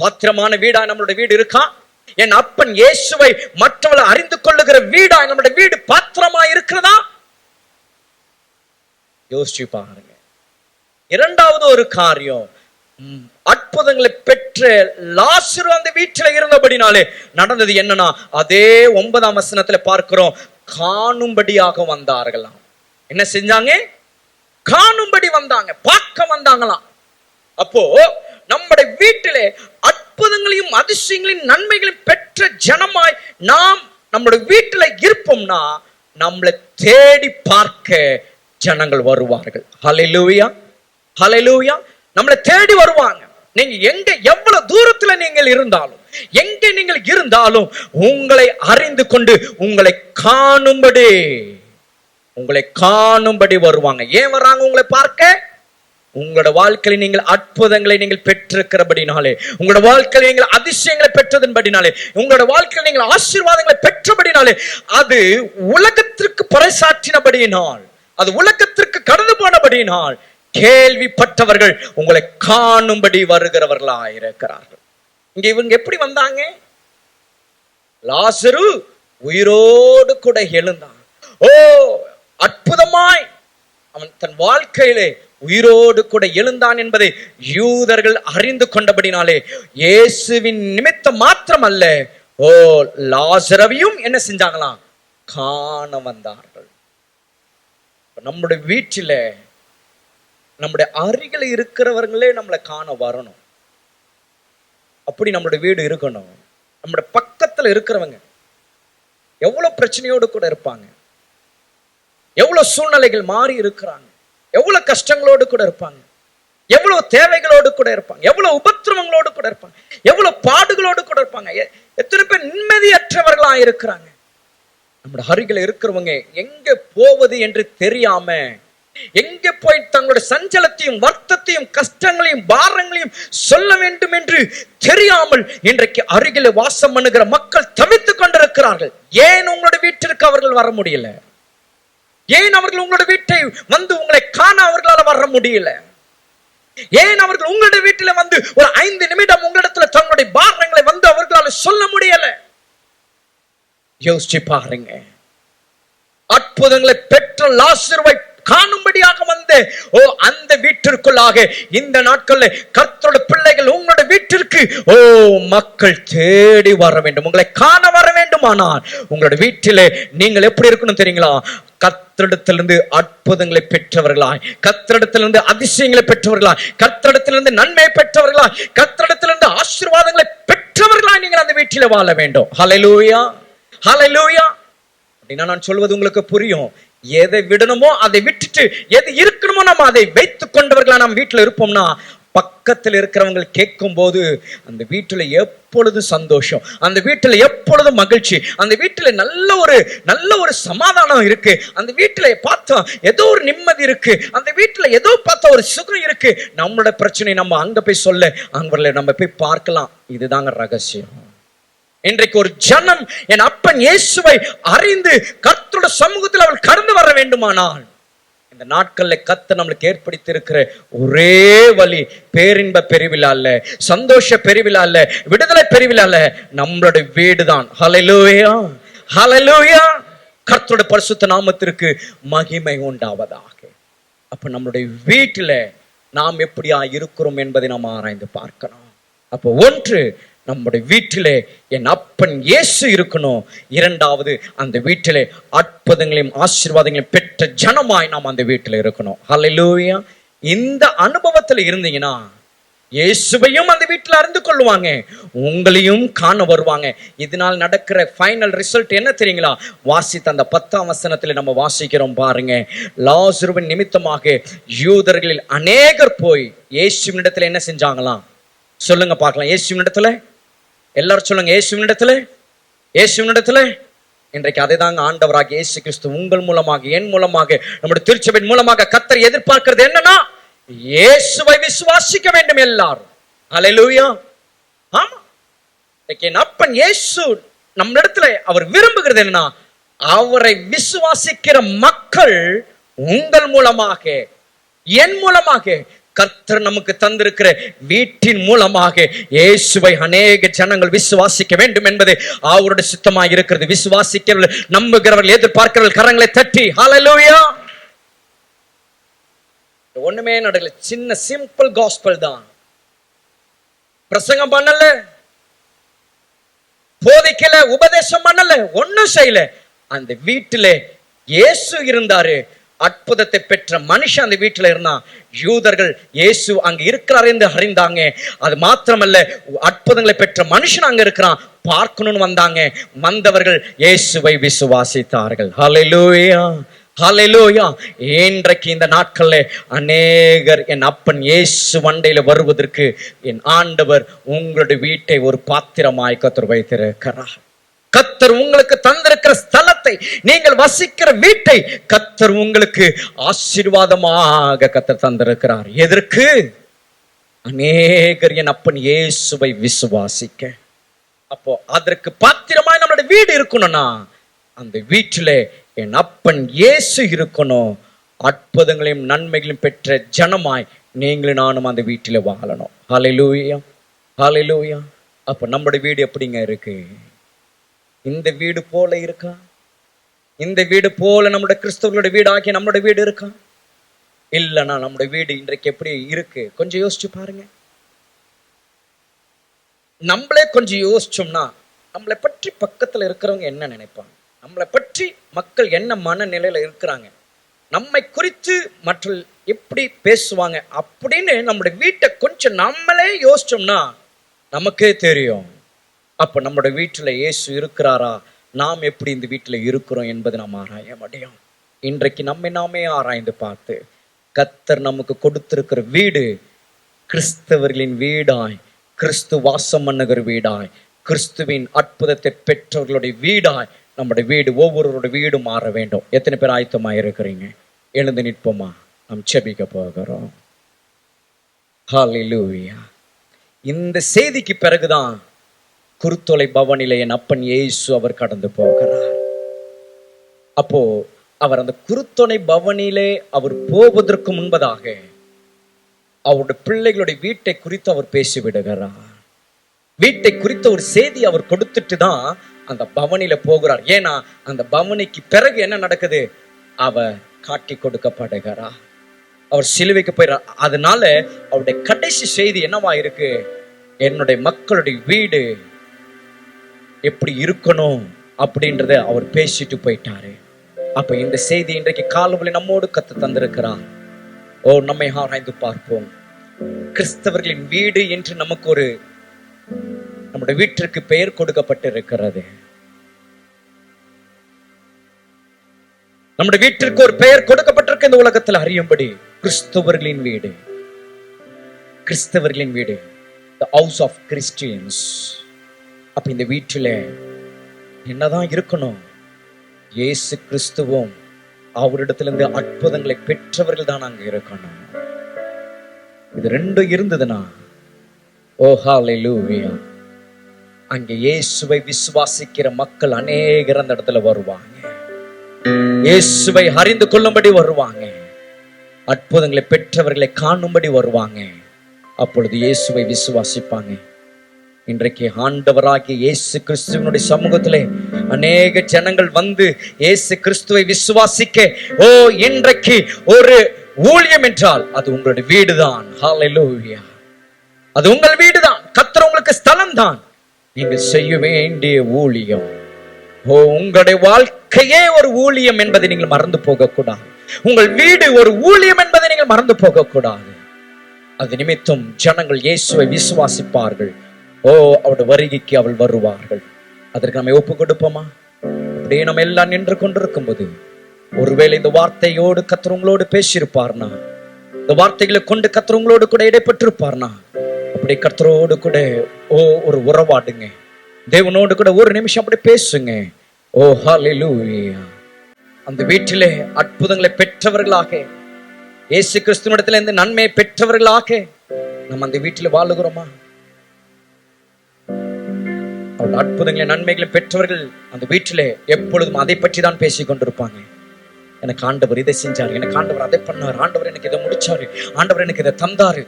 பாத்திரமான வீடா நம்மளுடைய வீடு இருக்கா? என் அப்பன் இயேசுவை மற்றவர்கள் அறிந்து கொள்ளுகிற வீடா நம்முடைய வீடு பாத்திரமா இருக்கிறதா? யோசிச்சு பாருங்க. இரண்டாவது ஒரு காரியம், அற்புதங்களை பெற்ற லாசரு அந்த வீட்டில் இருந்தபடினாலே நடந்தது என்னன்னா, அதே 9ஆம் வசனத்துல பார்க்கிறோம், காணும்படியாக வந்தார்களாம். என்ன செஞ்சாங்க? காணும்படி வந்தாங்க, பார்க்க வந்தாங்களாம். அப்போ நம்முடைய வீட்டிலே அற்புதங்களையும் அதிசயங்களையும் நன்மைகளையும் பெற்ற ஜனமாய் நாம் நம்முடைய வீட்டில் இருப்போம்னா நம்மளை தேடி பார்க்க ஜனங்கள் வருவார்கள். ஹல்லேலூயா, ஹல்லேலூயா. நம்மளை தேடி வருவாங்க. நீங்க எங்க எவ்வளவு தூரத்துல நீங்கள் இருந்தாலும், எங்க நீங்கள் இருந்தாலும் உங்களை அறிந்து கொண்டு உங்களை காணும்படி வருவாங்க. ஏன் வர்றாங்க? உங்களை பார்க்க. உங்களோட வாழ்க்கையில் நீங்கள் அற்புதங்களை நீங்கள் பெற்றிருக்கிறபடினாலே, உங்களோட வாழ்க்கையில் நீங்கள் அதிசயங்களை பெற்றதன்படினாலே, உங்களோட வாழ்க்கையில் நீங்கள் ஆசீர்வாதங்களை பெற்றபடினாலே, அது உலகத்திற்கு பறைசாற்றினபடியினால், அது உலகத்திற்கு கடந்து போனபடியினால் கேள்விப்பட்டவர்கள் உங்களை காணும்படி வருகிறவர்களா இருக்கிறார்கள். இங்க இவங்க எப்படி வந்தாங்க? லாசரு உயிரோடு கூட எழுந்தான். ஓ, அற்புதமாய் அவன் தன் வாழ்க்கையிலே உயிரோடு கூட எழுந்தான் என்பதை யூதர்கள் அறிந்து கொண்டபடினாலே இயேசுவின் நிமித்தம் மாத்திரம் அல்ல, ஓ லாசரவையும் என்ன செஞ்சாங்களாம்? காண வந்தார்கள். நம்முடைய வீட்டில நம்முடைய அருகில் இருக்கிறவர்களே நம்மளை காண வரணும். அப்படி நம்மளோட வீடு இருக்கணும். நம்மளோட பக்கத்துல இருக்கிறவங்க எவ்வளவு பிரச்சனையோடு கூட இருப்பாங்க, எவ்வளவு சூழ்நிலைகள் மாறி இருக்கிறாங்க, எவ்வளவு கஷ்டங்களோடு கூட இருப்பாங்க, எவ்வளவு தேவைகளோடு கூட இருப்பாங்க, எவ்வளவு உபத்திரவங்களோடு கூட இருப்பாங்க, எவ்வளவு பாடுகளோடு கூட இருப்பாங்க. எத்தனை பேர் நிம்மதியற்றவர்களா இருக்கிறாங்க. நம்முடைய அருகில் இருக்கிறவங்க எங்க போவது என்று தெரியாம, எங்க போய் தங்களுடைய சஞ்சலத்தையும் வருத்தத்தையும் கஷ்டங்களையும் பாரங்களையும் சொல்ல வேண்டும் என்று தெரியாமல் இன்றைக்கு அருகில் வாசம் பண்ணுகிற மக்கள் தவித்துக் கொண்டிருக்கிறார்கள். ஏன் உங்களுடைய வீட்டிற்கு அவர்கள் வர முடியல? ஏன் அவர்கள் உங்களுடைய வீட்டை வந்து உங்களை காண அவர்களால் வர முடியல? ஏன் அவர்கள் உங்களுடைய வீட்டில் வந்து ஒரு 5 நிமிடம் உங்களிடத்துல தங்களுடைய பாரங்களை வந்து அவர்களால் சொல்ல முடியல? யோசிச்சு பாருங்க. அற்புதங்களை பெற்ற லாசருவை காணும்படியாக வந்த அந்த வீட்டிற்குள்ளாக இந்த நாட்கள்ல கர்த்தருடைய பிள்ளைகள் உங்களுடைய வீட்டிற்கு மக்கள் தேடி வர வேண்டும், உங்களை காண வர வேண்டுமானால் உங்களுடைய வீட்டிலே நீங்கள் எப்படி இருக்கணும் தெரியுங்களா? கர்த்தரிடத்திலிருந்து அற்புதங்களை பெற்றவர்களாய், கர்த்தரிடத்திலிருந்து அதிசயங்களை பெற்றவர்களாய், கர்த்தரிடத்திலிருந்து நன்மை பெற்றவர்களாய், கர்த்தரிடத்திலிருந்து ஆசீர்வாதங்களை பெற்றவர்களாய் நீங்கள் அந்த வீட்டிலே வாழ வேண்டும். ஹல்லேலூயா, ஹல்லேலூயா. அப்படின்னா நான் சொல்வது உங்களுக்கு புரியும். எதை விடணுமோ அதை விட்டுட்டு எது இருக்கணுமோ நம்ம அதை வைத்துக் கொண்டவர்களா நம்ம வீட்டுல இருப்போம்னா, பக்கத்தில் இருக்கிறவங்க கேட்கும் போது அந்த வீட்டுல எப்பொழுது சந்தோஷம், அந்த வீட்டுல எப்பொழுது மகிழ்ச்சி, அந்த வீட்டுல நல்ல ஒரு சமாதானம் இருக்கு, அந்த வீட்டுல பார்த்தா ஏதோ ஒரு நிம்மதி இருக்கு, அந்த வீட்டுல ஏதோ பார்த்தா ஒரு சுகம் இருக்கு. நம்மளோட பிரச்சனை நம்ம அங்க போய் சொல்ல, அங்க நம்ம போய் பார்க்கலாம். இதுதாங்க ரகசியம். இன்றைக்கு ஒரு ஜனம் என் அப்பன் இயேசுவை அறிந்து கர்த்தருடைய சமூகத்தில் அவள் கடந்து வர வேண்டுமானால், இந்த நாட்கள்ல கர்த்தர் நம்மளுக்கு ஏற்படுத்தி இருக்கிற ஒரே வழி பேரின்ப பெருவிழா அல்ல, சந்தோஷ பெருவிழா அல்ல, விடுதலை பெருவிழா அல்ல, நம்மளுடைய வீடுதான். ஹல்லேலூயா, ஹல்லேலூயா. கர்த்தருடைய பரிசுத்த நாமத்திற்கு மகிமை உண்டாவதாக. அப்ப நம்மளுடைய வீட்டுல நாம் எப்படியா இருக்கிறோம் என்பதை நாம் ஆராய்ந்து பார்க்கணும். அப்போ ஒன்று, நம்முடைய வீட்டிலே என் அப்பன் இயேசு இருக்கணும். இரண்டாவது, அந்த வீட்டிலே அற்புதங்களையும் ஆசீர்வாதங்களையும் பெற்ற ஜனமாய் நாம் அந்த வீட்டில் இருக்கணும். ஹல்லேலூயா. இந்த அனுபவத்தில் இருந்தீங்கன்னா இயேசுவையும் அந்த வீட்டில் அறிந்து கொள்ளுவாங்க, உங்களையும் காண வருவாங்க. இதனால் நடக்கிற ஃபைனல் ரிசல்ட் என்ன தெரியுங்களா? வாசித்த அந்த 10ஆம் வசனத்தில் நம்ம வாசிக்கிறோம் பாருங்க. லாசருவின் நிமித்தமாக யூதர்களில் அநேகர் போய் இயேசுவின் இடத்துல என்ன செஞ்சாங்களாம்? சொல்லுங்க பார்க்கலாம். இயேசுவின் இடத்துல எல்லாரும் சொல்லுங்க. இயேசுவின் இடத்துல இன்றைக்கு அதை தாங்க ஆண்டவராக இயேசு கிறிஸ்து உங்கள் மூலமாக, என் மூலமாக, நம்முடைய திருச்சபையின் மூலமாக கர்த்தர் எதிர்பார்க்கிறது என்னன்னா, இயேசுவை விசுவாசிக்க வேண்டும் எல்லாரும். ஹல்லேலூயா. ஆமா, என் அப்பன் இயேசு நம்ம இடத்துல அவர் விரும்புகிறது என்னன்னா, அவரை விசுவாசிக்கிற மக்கள் உங்கள் மூலமாக, என் மூலமாக, கர்த்தர் நமக்கு தந்திருக்கிற வீட்டின் மூலமாக இயேசுவை அநேக ஜனங்கள் விசுவாசிக்க வேண்டும் என்பது அவருடைய சித்தமாக இருக்கிறது. விசுவாசிக்கிறவர்கள், நம்புகிறவர்கள், எதிர்பார்க்கிறவர்கள் கரங்களை தட்டி ஹல்லேலூயா. ஒண்ணுமே நடக்கல, சின்ன சிம்பிள் காஸ்பல் தான். பிரசங்கம் பண்ணல, போதிக்கல, உபதேசம் பண்ணல, ஒன்னும் செய்யல. அந்த வீட்டில இயேசு இருந்தாரு. அற்புதத்தை பெற்ற மனுஷன் அந்த வீட்டில் இருந்தான். யூதர்கள் இயேசு அங்க இருக்கிறார் என்று அறிந்தாங்க. அது மாத்திரமல்ல, அற்புதங்களை பெற்ற மனுஷன் அங்க இருக்கிறான் பார்க்கணும்னு வந்தாங்க. வந்தவர்கள் இயேசுவை விசுவாசித்தார்கள். ஹல்லேலூயா, ஹல்லேலூயா. இன்றைக்கு இந்த நாட்கள்ல அநேகர் என் அப்பன் இயேசு வண்டையில வருவதற்கு என் ஆண்டவர் உங்களுடைய வீட்டை ஒரு பாத்திரமாய் கர்த்தர் வைத்திருக்கிறார். கர்த்தர் உங்களுக்கு தந்திருக்கிற ஸ்தலத்தை, நீங்கள் வசிக்கிற வீட்டை கர்த்தர் உங்களுக்கு ஆசீர்வாதமாக கர்த்தர் தந்திருக்கிறார். எதற்கு? அநேகர் என் அப்பன் இயேசுவை விசுவாசிக்க. அப்போ அதற்கு பாத்திரமாய் நம்மளுடைய வீடு இருக்கணும்னா, அந்த வீட்டில என் அப்பன் இயேசு இருக்கணும். அற்புதங்களையும் நன்மைகளையும் பெற்ற ஜனமாய் நீங்களும் நானும் அந்த வீட்டில வாழணும். ஹல்லேலூயா, ஹல்லேலூயா. அப்போ நம்மளுடைய வீடு எப்படிங்க இருக்கு? இந்த வீடு போல இருக்கா? இந்த வீடு போல நம்முடைய கிறிஸ்தவர்களுடைய வீடு ஆகிய நம்முடைய வீடு இருக்கா? இல்லைன்னா நம்முடைய வீடு இன்றைக்கு எப்படி இருக்கு? கொஞ்சம் யோசிச்சு பாருங்க. நம்மளே கொஞ்சம் யோசிச்சோம்னா, நம்மளை பற்றி பக்கத்துல இருக்கிறவங்க என்ன நினைப்பாங்க, நம்மளை பற்றி மக்கள் என்ன மனநிலையில இருக்கிறாங்க, நம்மை குறித்து மற்ற எப்படி பேசுவாங்க அப்படின்னு நம்முடைய வீட்டை கொஞ்சம் நம்மளே யோசிச்சோம்னா நமக்கே தெரியும். அப்ப நம்முடைய வீட்டுல இயேசு இருக்கிறாரா, நாம் எப்படி இந்த வீட்டுல இருக்கிறோம் என்பது நாம் ஆராய முடியும். இன்றைக்கு நம்மை நாமே ஆராய்ந்து பார்த்து, கர்த்தர் நமக்கு கொடுத்திருக்கிற வீடு கிறிஸ்தவர்களின் வீடாய், கிறிஸ்து வாசம் பண்ணுகிற வீடாய், கிறிஸ்துவின் அற்புதத்தை பெற்றவர்களுடைய வீடாய் நம்முடைய வீடு, ஒவ்வொருவருடைய வீடு மாற வேண்டும். எத்தனை பேர் ஆயத்தமா இருக்கிறீங்க? எழுந்து நிற்போமா? நாம் செபிக்க போகிறோம். ஹல்லேலூயா. இந்த செய்திக்கு பிறகுதான் குருத்தோலை பவனிலே என் அப்பன் இயேசு அவர் கடந்து போகிறார். அப்போ அவர் அந்த குருத்தோலை பவனிலே அவர் போவதற்கு முன்பதாக அவருடைய பிள்ளைகளுடைய வீட்டை குறித்து அவர் பேசிவிடுகிறார். வீட்டை குறித்த ஒரு செய்தி அவர் கொடுத்துட்டு தான் அந்த பவனில போகிறார். ஏன்னா அந்த பவனிக்கு பிறகு என்ன நடக்குது? அவர் காட்டி கொடுக்கப்படுகிறார், அவர் சிலுவைக்கு போயிறார். அதனால அவருடைய கடைசி செய்தி என்னவா இருக்கு? என்னுடைய மக்களுடைய வீடு எப்படி இருக்கணும் அப்படின்றத அவர் பேசிட்டு போயிட்டாரு. அப்ப இந்த செய்தி இன்றைக்கு காலையில நம்மோடு கத்து தந்திருக்கிறார். நம்மை ஆராய்ந்து பார்ப்போம். கிறிஸ்தவர்களின் வீடு என்று நமக்கு ஒரு, நம்முடைய வீட்டிற்கு பெயர் கொடுக்கப்பட்டிருக்கிறது. நம்முடைய வீட்டிற்கு ஒரு பெயர் கொடுக்கப்பட்டிருக்கு இந்த உலகத்தில் அறியும்படி. கிறிஸ்தவர்களின் வீடு, கிறிஸ்தவர்களின் வீடு, the house of Christians. அப்ப இந்த வீட்டில என்னதான் இருக்கணும்? இயேசு கிறிஸ்துவும் அவரிடத்திலிருந்து அற்புதங்களை பெற்றவர்கள் தான் அங்க இருக்கணும். இது ரெண்டும் இருந்ததுன்னா, ஓ ஹல்லேலூயா, அங்க இயேசுவை விசுவாசிக்கிற மக்கள் அநேகர் அந்த இடத்துல வருவாங்க. இயேசுவை அறிந்து கொள்ளும்படி வருவாங்க, அற்புதங்களை பெற்றவர்களை காணும்படி வருவாங்க. அப்பொழுது இயேசுவை விசுவாசிப்பாங்க. இன்றைக்கு ஆண்டவராகிய இயேசு கிறிஸ்துவினுடைய சமூகத்திலே அநேக ஜனங்கள் வந்து இயேசு கிறிஸ்துவை விசுவாசிக்க, இன்றைக்கு ஒரு ஊழியம் என்றால் அது உங்களுடைய வீடுதான். ஹல்லேலூயா, அது உங்கள் வீடுதான். கர்த்தர் உங்களுக்கு ஸ்தலம் தான். நீங்கள் செய்ய வேண்டிய ஊழியம், உங்களுடைய வாழ்க்கையே ஒரு ஊழியம் என்பதை நீங்கள் மறந்து போகக்கூடாது. உங்கள் வீடு ஒரு ஊழியம் என்பதை நீங்கள் மறந்து போகக்கூடாது. அது நிமித்தம் ஜனங்கள் இயேசுவை விசுவாசிப்பார்கள். அவருடைய வருகைக்கு அவள் வருவார்கள். அதற்கு நம்ம ஒப்பு கொடுப்போமா? அப்படியே நம்ம எல்லாம் நின்று கொண்டிருக்கும் போது, ஒருவேளை இந்த வார்த்தையோடு கர்த்தர் உங்களோடு பேசியிருப்பார்னா, இந்த வார்த்தைகளை கொண்டு கர்த்தர் உங்களோடு கூட இடைப்பட்டிருப்பார்னா, அப்படி கர்த்தரோடு கூட ஒரு உறவாடுங்க. தேவனோடு கூட ஒரு நிமிஷம் அப்படி பேசுங்க. ஹல்லேலூயா. அந்த வீட்டிலே அற்புதங்களை பெற்றவர்களாக, இயேசு கிறிஸ்துவிடத்திலே இந்த நன்மையை பெற்றவர்களாக நம்ம அந்த வீட்டில் வாழுகிறோமா? அவருடைய அற்புதங்களை நன்மைகளை பெற்றவர்கள் அந்த வீட்டிலே எப்பொழுதும் அதை பற்றி தான் பேசிக் கொண்டிருப்பாங்க. எனக்கு ஆண்டவர் இதை செஞ்சாரு, எனக்கு ஆண்டவர் அதை பண்ணார், ஆண்டவர் எனக்கு இதை முடிச்சாரு, ஆண்டவர் எனக்கு இதை தந்தாரு.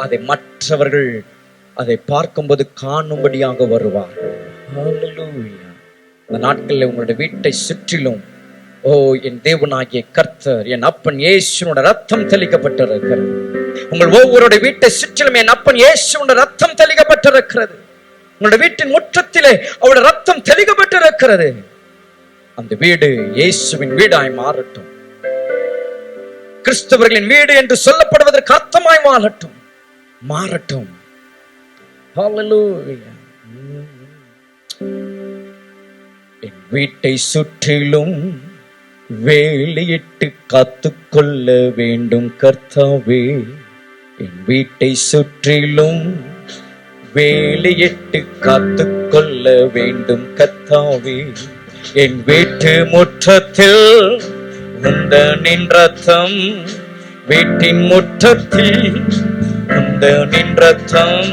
அதை மற்றவர்கள் அதை பார்க்கும்போது காணும்படியாக வருவார்கள். இந்த நாட்களில் உங்களுடைய வீட்டை சுற்றிலும் என் தேவனாகிய கர்த்தர், என் அப்பன் இயேசுவோட ரத்தம் தெளிக்கப்பட்டிருக்கிறது. உங்கள் ஒவ்வொருடைய வீட்டை சுற்றிலும் என் அப்பன் இயேசுவோட ரத்தம் தெளிக்கப்பட்டிருக்கிறது. உங்களுடைய வீட்டின் முற்றத்திலே அவருடைய ரத்தம் தெளிக்கப்பட்டிருக்கிறது. அந்த வீடு இயேசுவின் வீடாய் மாறட்டும். கிறிஸ்தவர்களின் வீடு என்று சொல்லப்படுவதற்கு அர்த்தமாய் மாறட்டும், மாறட்டும். ஹல்லேலூயா. என் வீட்டை சுற்றிலும் வேலியிட்டு காத்துக்கொள்ள வேண்டும் கர்த்தாவே. என் வீட்டை சுற்றிலும் வேலியிட்டு காத்துக்கொள்ள வேண்டும் கர்த்தாவே. என் வீட்டு முற்றத்தில் உந்தனின் ரத்தம், வீட்டின் முற்றத்தில் உந்தனின் ரத்தம்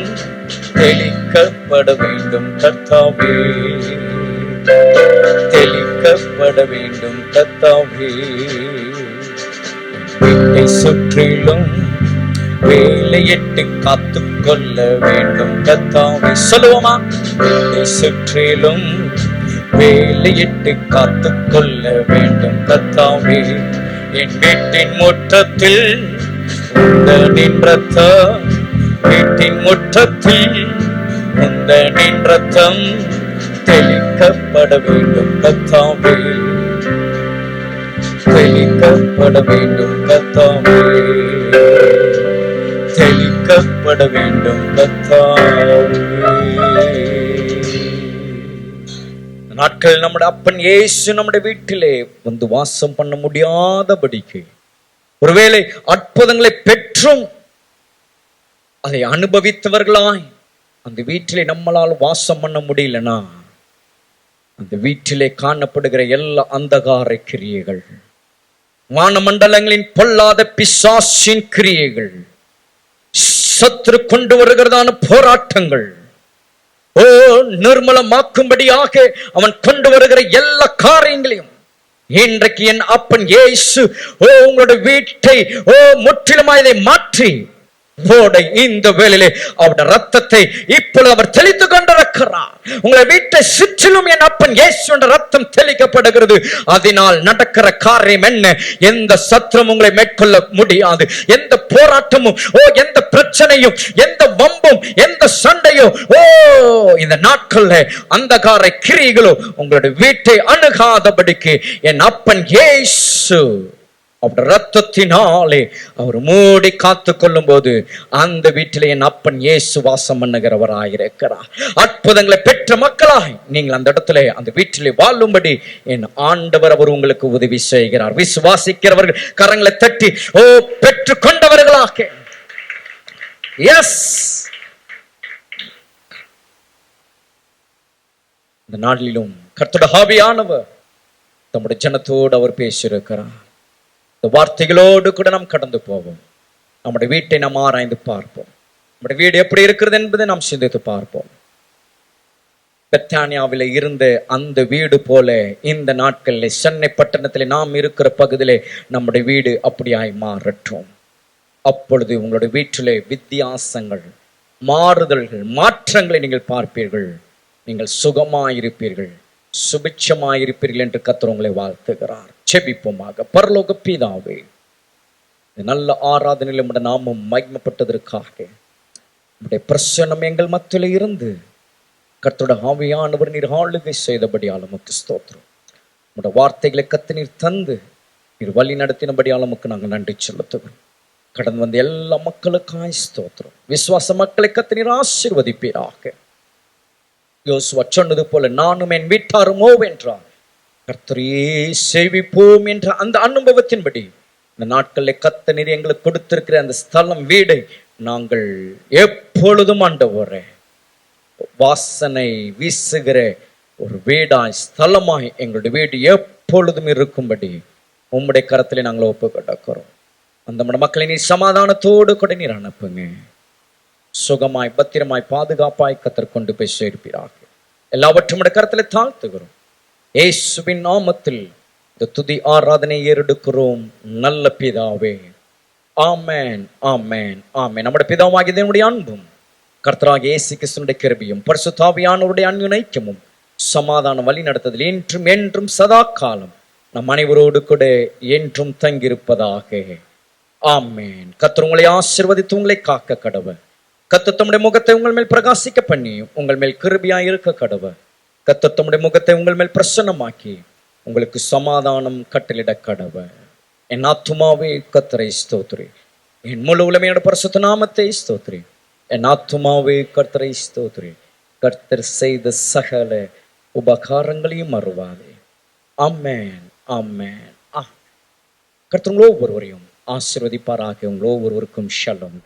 தெளிக்கப்பட வேண்டும் கர்த்தாவே, தெளிக்கப்பட வேண்டும் கர்த்தாவே. வீட்டை சுற்றிலும் வேலையிட்டு காத்துக்கொள்ள வேண்டும் கர்த்தாவே. சொல்லுவோமா? வீட்டை சுற்றிலும் வேலையிட்டு காத்துக்கொள்ள வேண்டும் கர்த்தாவே. என் வீட்டின் முற்றத்தில் உந்தனின் ரத்தம், வீட்டின் முற்றத்தில் உந்தனின் ரத்தம் தெளிக்கப்பட வேண்டும் கர்த்தாவே, தெளிக்கப்பட வேண்டும் கர்த்தாவே, தெளிக்கப்பட வேண்டும் கர்த்தாவே. நாட்கள் நம்முடைய அப்பன் இயேசு நம்முடைய வீட்டிலே வந்து வாசம் பண்ண முடியாதபடிக்கு, ஒருவேளை அற்புதங்களை பெற்றும் அதை அனுபவித்தவர்களாய் அந்த வீட்டிலே நம்மளால் வாசம் பண்ண முடியலனா, அந்த வீட்டிலே காணப்படுகிற எல்லா அந்தகார கிரியைகள், வானமண்டலங்களின் பொல்லாத பிசாசின் கிரியைகள், சத்துரு கொண்டு வருகிறதான போராட்டங்கள், நிர்மலமாக்கும்படியாக அவன் கொண்டு வருகிற எல்லா காரியங்களையும் இன்றைக்கு என் அப்பன் இயேசு உங்களுடைய வீட்டை முற்றிலுமாய் இதை மாற்றி இந்த வேளையிலே அவருடைய ரத்தத்தை இப்பொழுது அவர் தெளித்து கொண்டிருக்கிறார். உங்களை வீட்டை சுற்றிலும் என் அப்பன் இயேசுவின் ரத்தம் தெளிக்கப்படுகிறது. அதனால் நடக்கிற காரியம் என்ன? எந்த சத்துரும் உங்களை மேற்கொள்ள முடியாது. எந்த போராட்டமும் எந்த பிரச்சனையும் எந்த வம்பும் எந்த சண்டையும் இந்த நாட்கள்ல அந்தகார கிரியைகளோ உங்களுடைய வீட்டை அணுகாதபடிக்கு என் அப்பன் இயேசு அவருடைய ரத்தத்தினாலே அவர் மூடி காத்து கொள்ளும் போது அந்த வீட்டிலே என் அப்பன் இயேசு வாசம் பண்ணுகிறவராயிருக்கிறார். அற்புதங்களை பெற்ற மக்களாய் நீங்கள் அந்த இடத்துல அந்த வீட்டிலே வாழும்படி என் ஆண்டவர் அவர் உங்களுக்கு உதவி செய்கிறார். விசுவாசிக்கிறவர்கள் கரங்களை தட்டி பெற்று கொண்டவர்களாக எஸ் இந்த நாளிலும் கர்த்தருடைய ஆவியானவர் நம்முடைய ஜனத்தோடு அவர் பேசியிருக்கிறார். வார்த்தைகளோடு கூட நாம் கடந்து போவோம். நம்முடைய வீட்டை நாம் ஆராய்ந்து பார்ப்போம். நம்முடைய வீடு எப்படி இருக்கிறது என்பதை நாம் சிந்தித்து பார்ப்போம். பெத்தானியாவில் இருந்த அந்த வீடு போல இந்த நாட்களில் சென்னை பட்டணத்தில் நாம் இருக்கிற பகுதியிலே நம்முடைய வீடு அப்படியாய் மாறட்டும். அப்பொழுது உங்களுடைய வீட்டிலே வித்தியாசங்கள், மாறுதல்கள், மாற்றங்களை நீங்கள் பார்ப்பீர்கள். நீங்கள் சுகமாயிருப்பீர்கள், சுபிட்சமாயிருப்பீர்கள் என்று கர்த்தர் உங்களை வாழ்த்துகிறார். செபிப்போமாக. பரலோக பிதாவே, நல்ல ஆராதனையில் நம்முடைய நாமம் மகிமைப்பட்டதற்காக நம்முடைய பிரசன்னம் எங்கள் மத்தியிலே இருந்து கர்த்தருடைய ஆவியானவர் நீர் ஆளுகை செய்தபடியால் உமக்கு ஸ்தோத்திரம். நம்முடைய வார்த்தைகளை கத்து நீர் தந்து நீர் வழி நடத்தினபடியால் உமக்கு நாங்கள் நன்றி செலுத்துகிறோம். கடந்து வந்த எல்லா மக்களுக்காய் ஸ்தோத்திரம். விசுவாச மக்களை கத்து நீர் ஆசீர்வதிப்பீராக. யோசுவா சொன்னது போல நானும் என் வீட்டாரும் என்றார். கர்த்தரையே சேவிப்போம் என்ற அந்த அனுபவத்தின்படி இந்த நாட்களில் கர்த்தர் நீர் எங்களுக்கு கொடுத்திருக்கிற அந்த ஸ்தலம், வீடை நாங்கள் எப்பொழுதும் ஆண்டவரே வாசனை வீசுகிற ஒரு வீடாய், ஸ்தலமாய் எங்களுடைய வீடு எப்பொழுதும் இருக்கும்படி உம்முடைய கரத்திலே நாங்கள் ஒப்பு கிடக்கிறோம். அந்த மக்களை நீர் சமாதானத்தோடு கூட நீர் அனுப்புங்க. சுகமாய் பத்திரமாய் பாதுகாப்பாய் கர்த்தர் கொண்டு போய் சேர்ப்பீராக. எல்லாவற்றும் கரத்திலே தாழ்த்துகிறோம். இயேசுவின் நாமத்தில் இந்த துதி ஆராதனை ஏறெடுக்கிறோம் நல்ல பிதாவே. ஆமென், ஆமென், ஆமென். நம்முடைய பிதாவாகிய தேவனுடைய அன்பும் கர்த்தராகிய இயேசு கிறிஸ்துவினுடைய கிருபையும் பரிசுத்த ஆவியானவருடைய அன்பினைக்கும் சமாதானம் வழி நடத்துதல் என்றும் என்றும் சதா காலம் நம் அனைவரோடு கூட என்றும் தங்கியிருப்பதாக. ஆமென். கர்த்தர் உங்களை ஆசீர்வதித்து உங்களை காக்க கடவர். கர்த்தர் தம்முடைய முகத்தை உங்கள் மேல் பிரகாசிக்க பண்ணி உங்கள் மேல் கிருபையாய் இருக்க கடவர். கர்த்தர் தம்முடைய முகத்தை உங்கள் மேல் பிரசன்னமாக்கி உங்களுக்கு சமாதானம் கட்டளிட கடவர். என் ஆத்துமாவே கர்த்தரை ஸ்தோத்திரி, என் முழு உலமையோட பரிசுத்த நாமத்தை ஸ்தோத்திரி. என் ஆத்துமாவே கர்த்தரை ஸ்தோத்திரி. கர்த்தர் செய்த சகல உபகாரங்களையும் மறுவாதே. ஆமென், ஆமென். கர்த்தர் உங்களோ ஒருவரையும் ஆசீர்வதிப்பாராக. உங்களோ ஒருவருக்கும் ஷலோம்.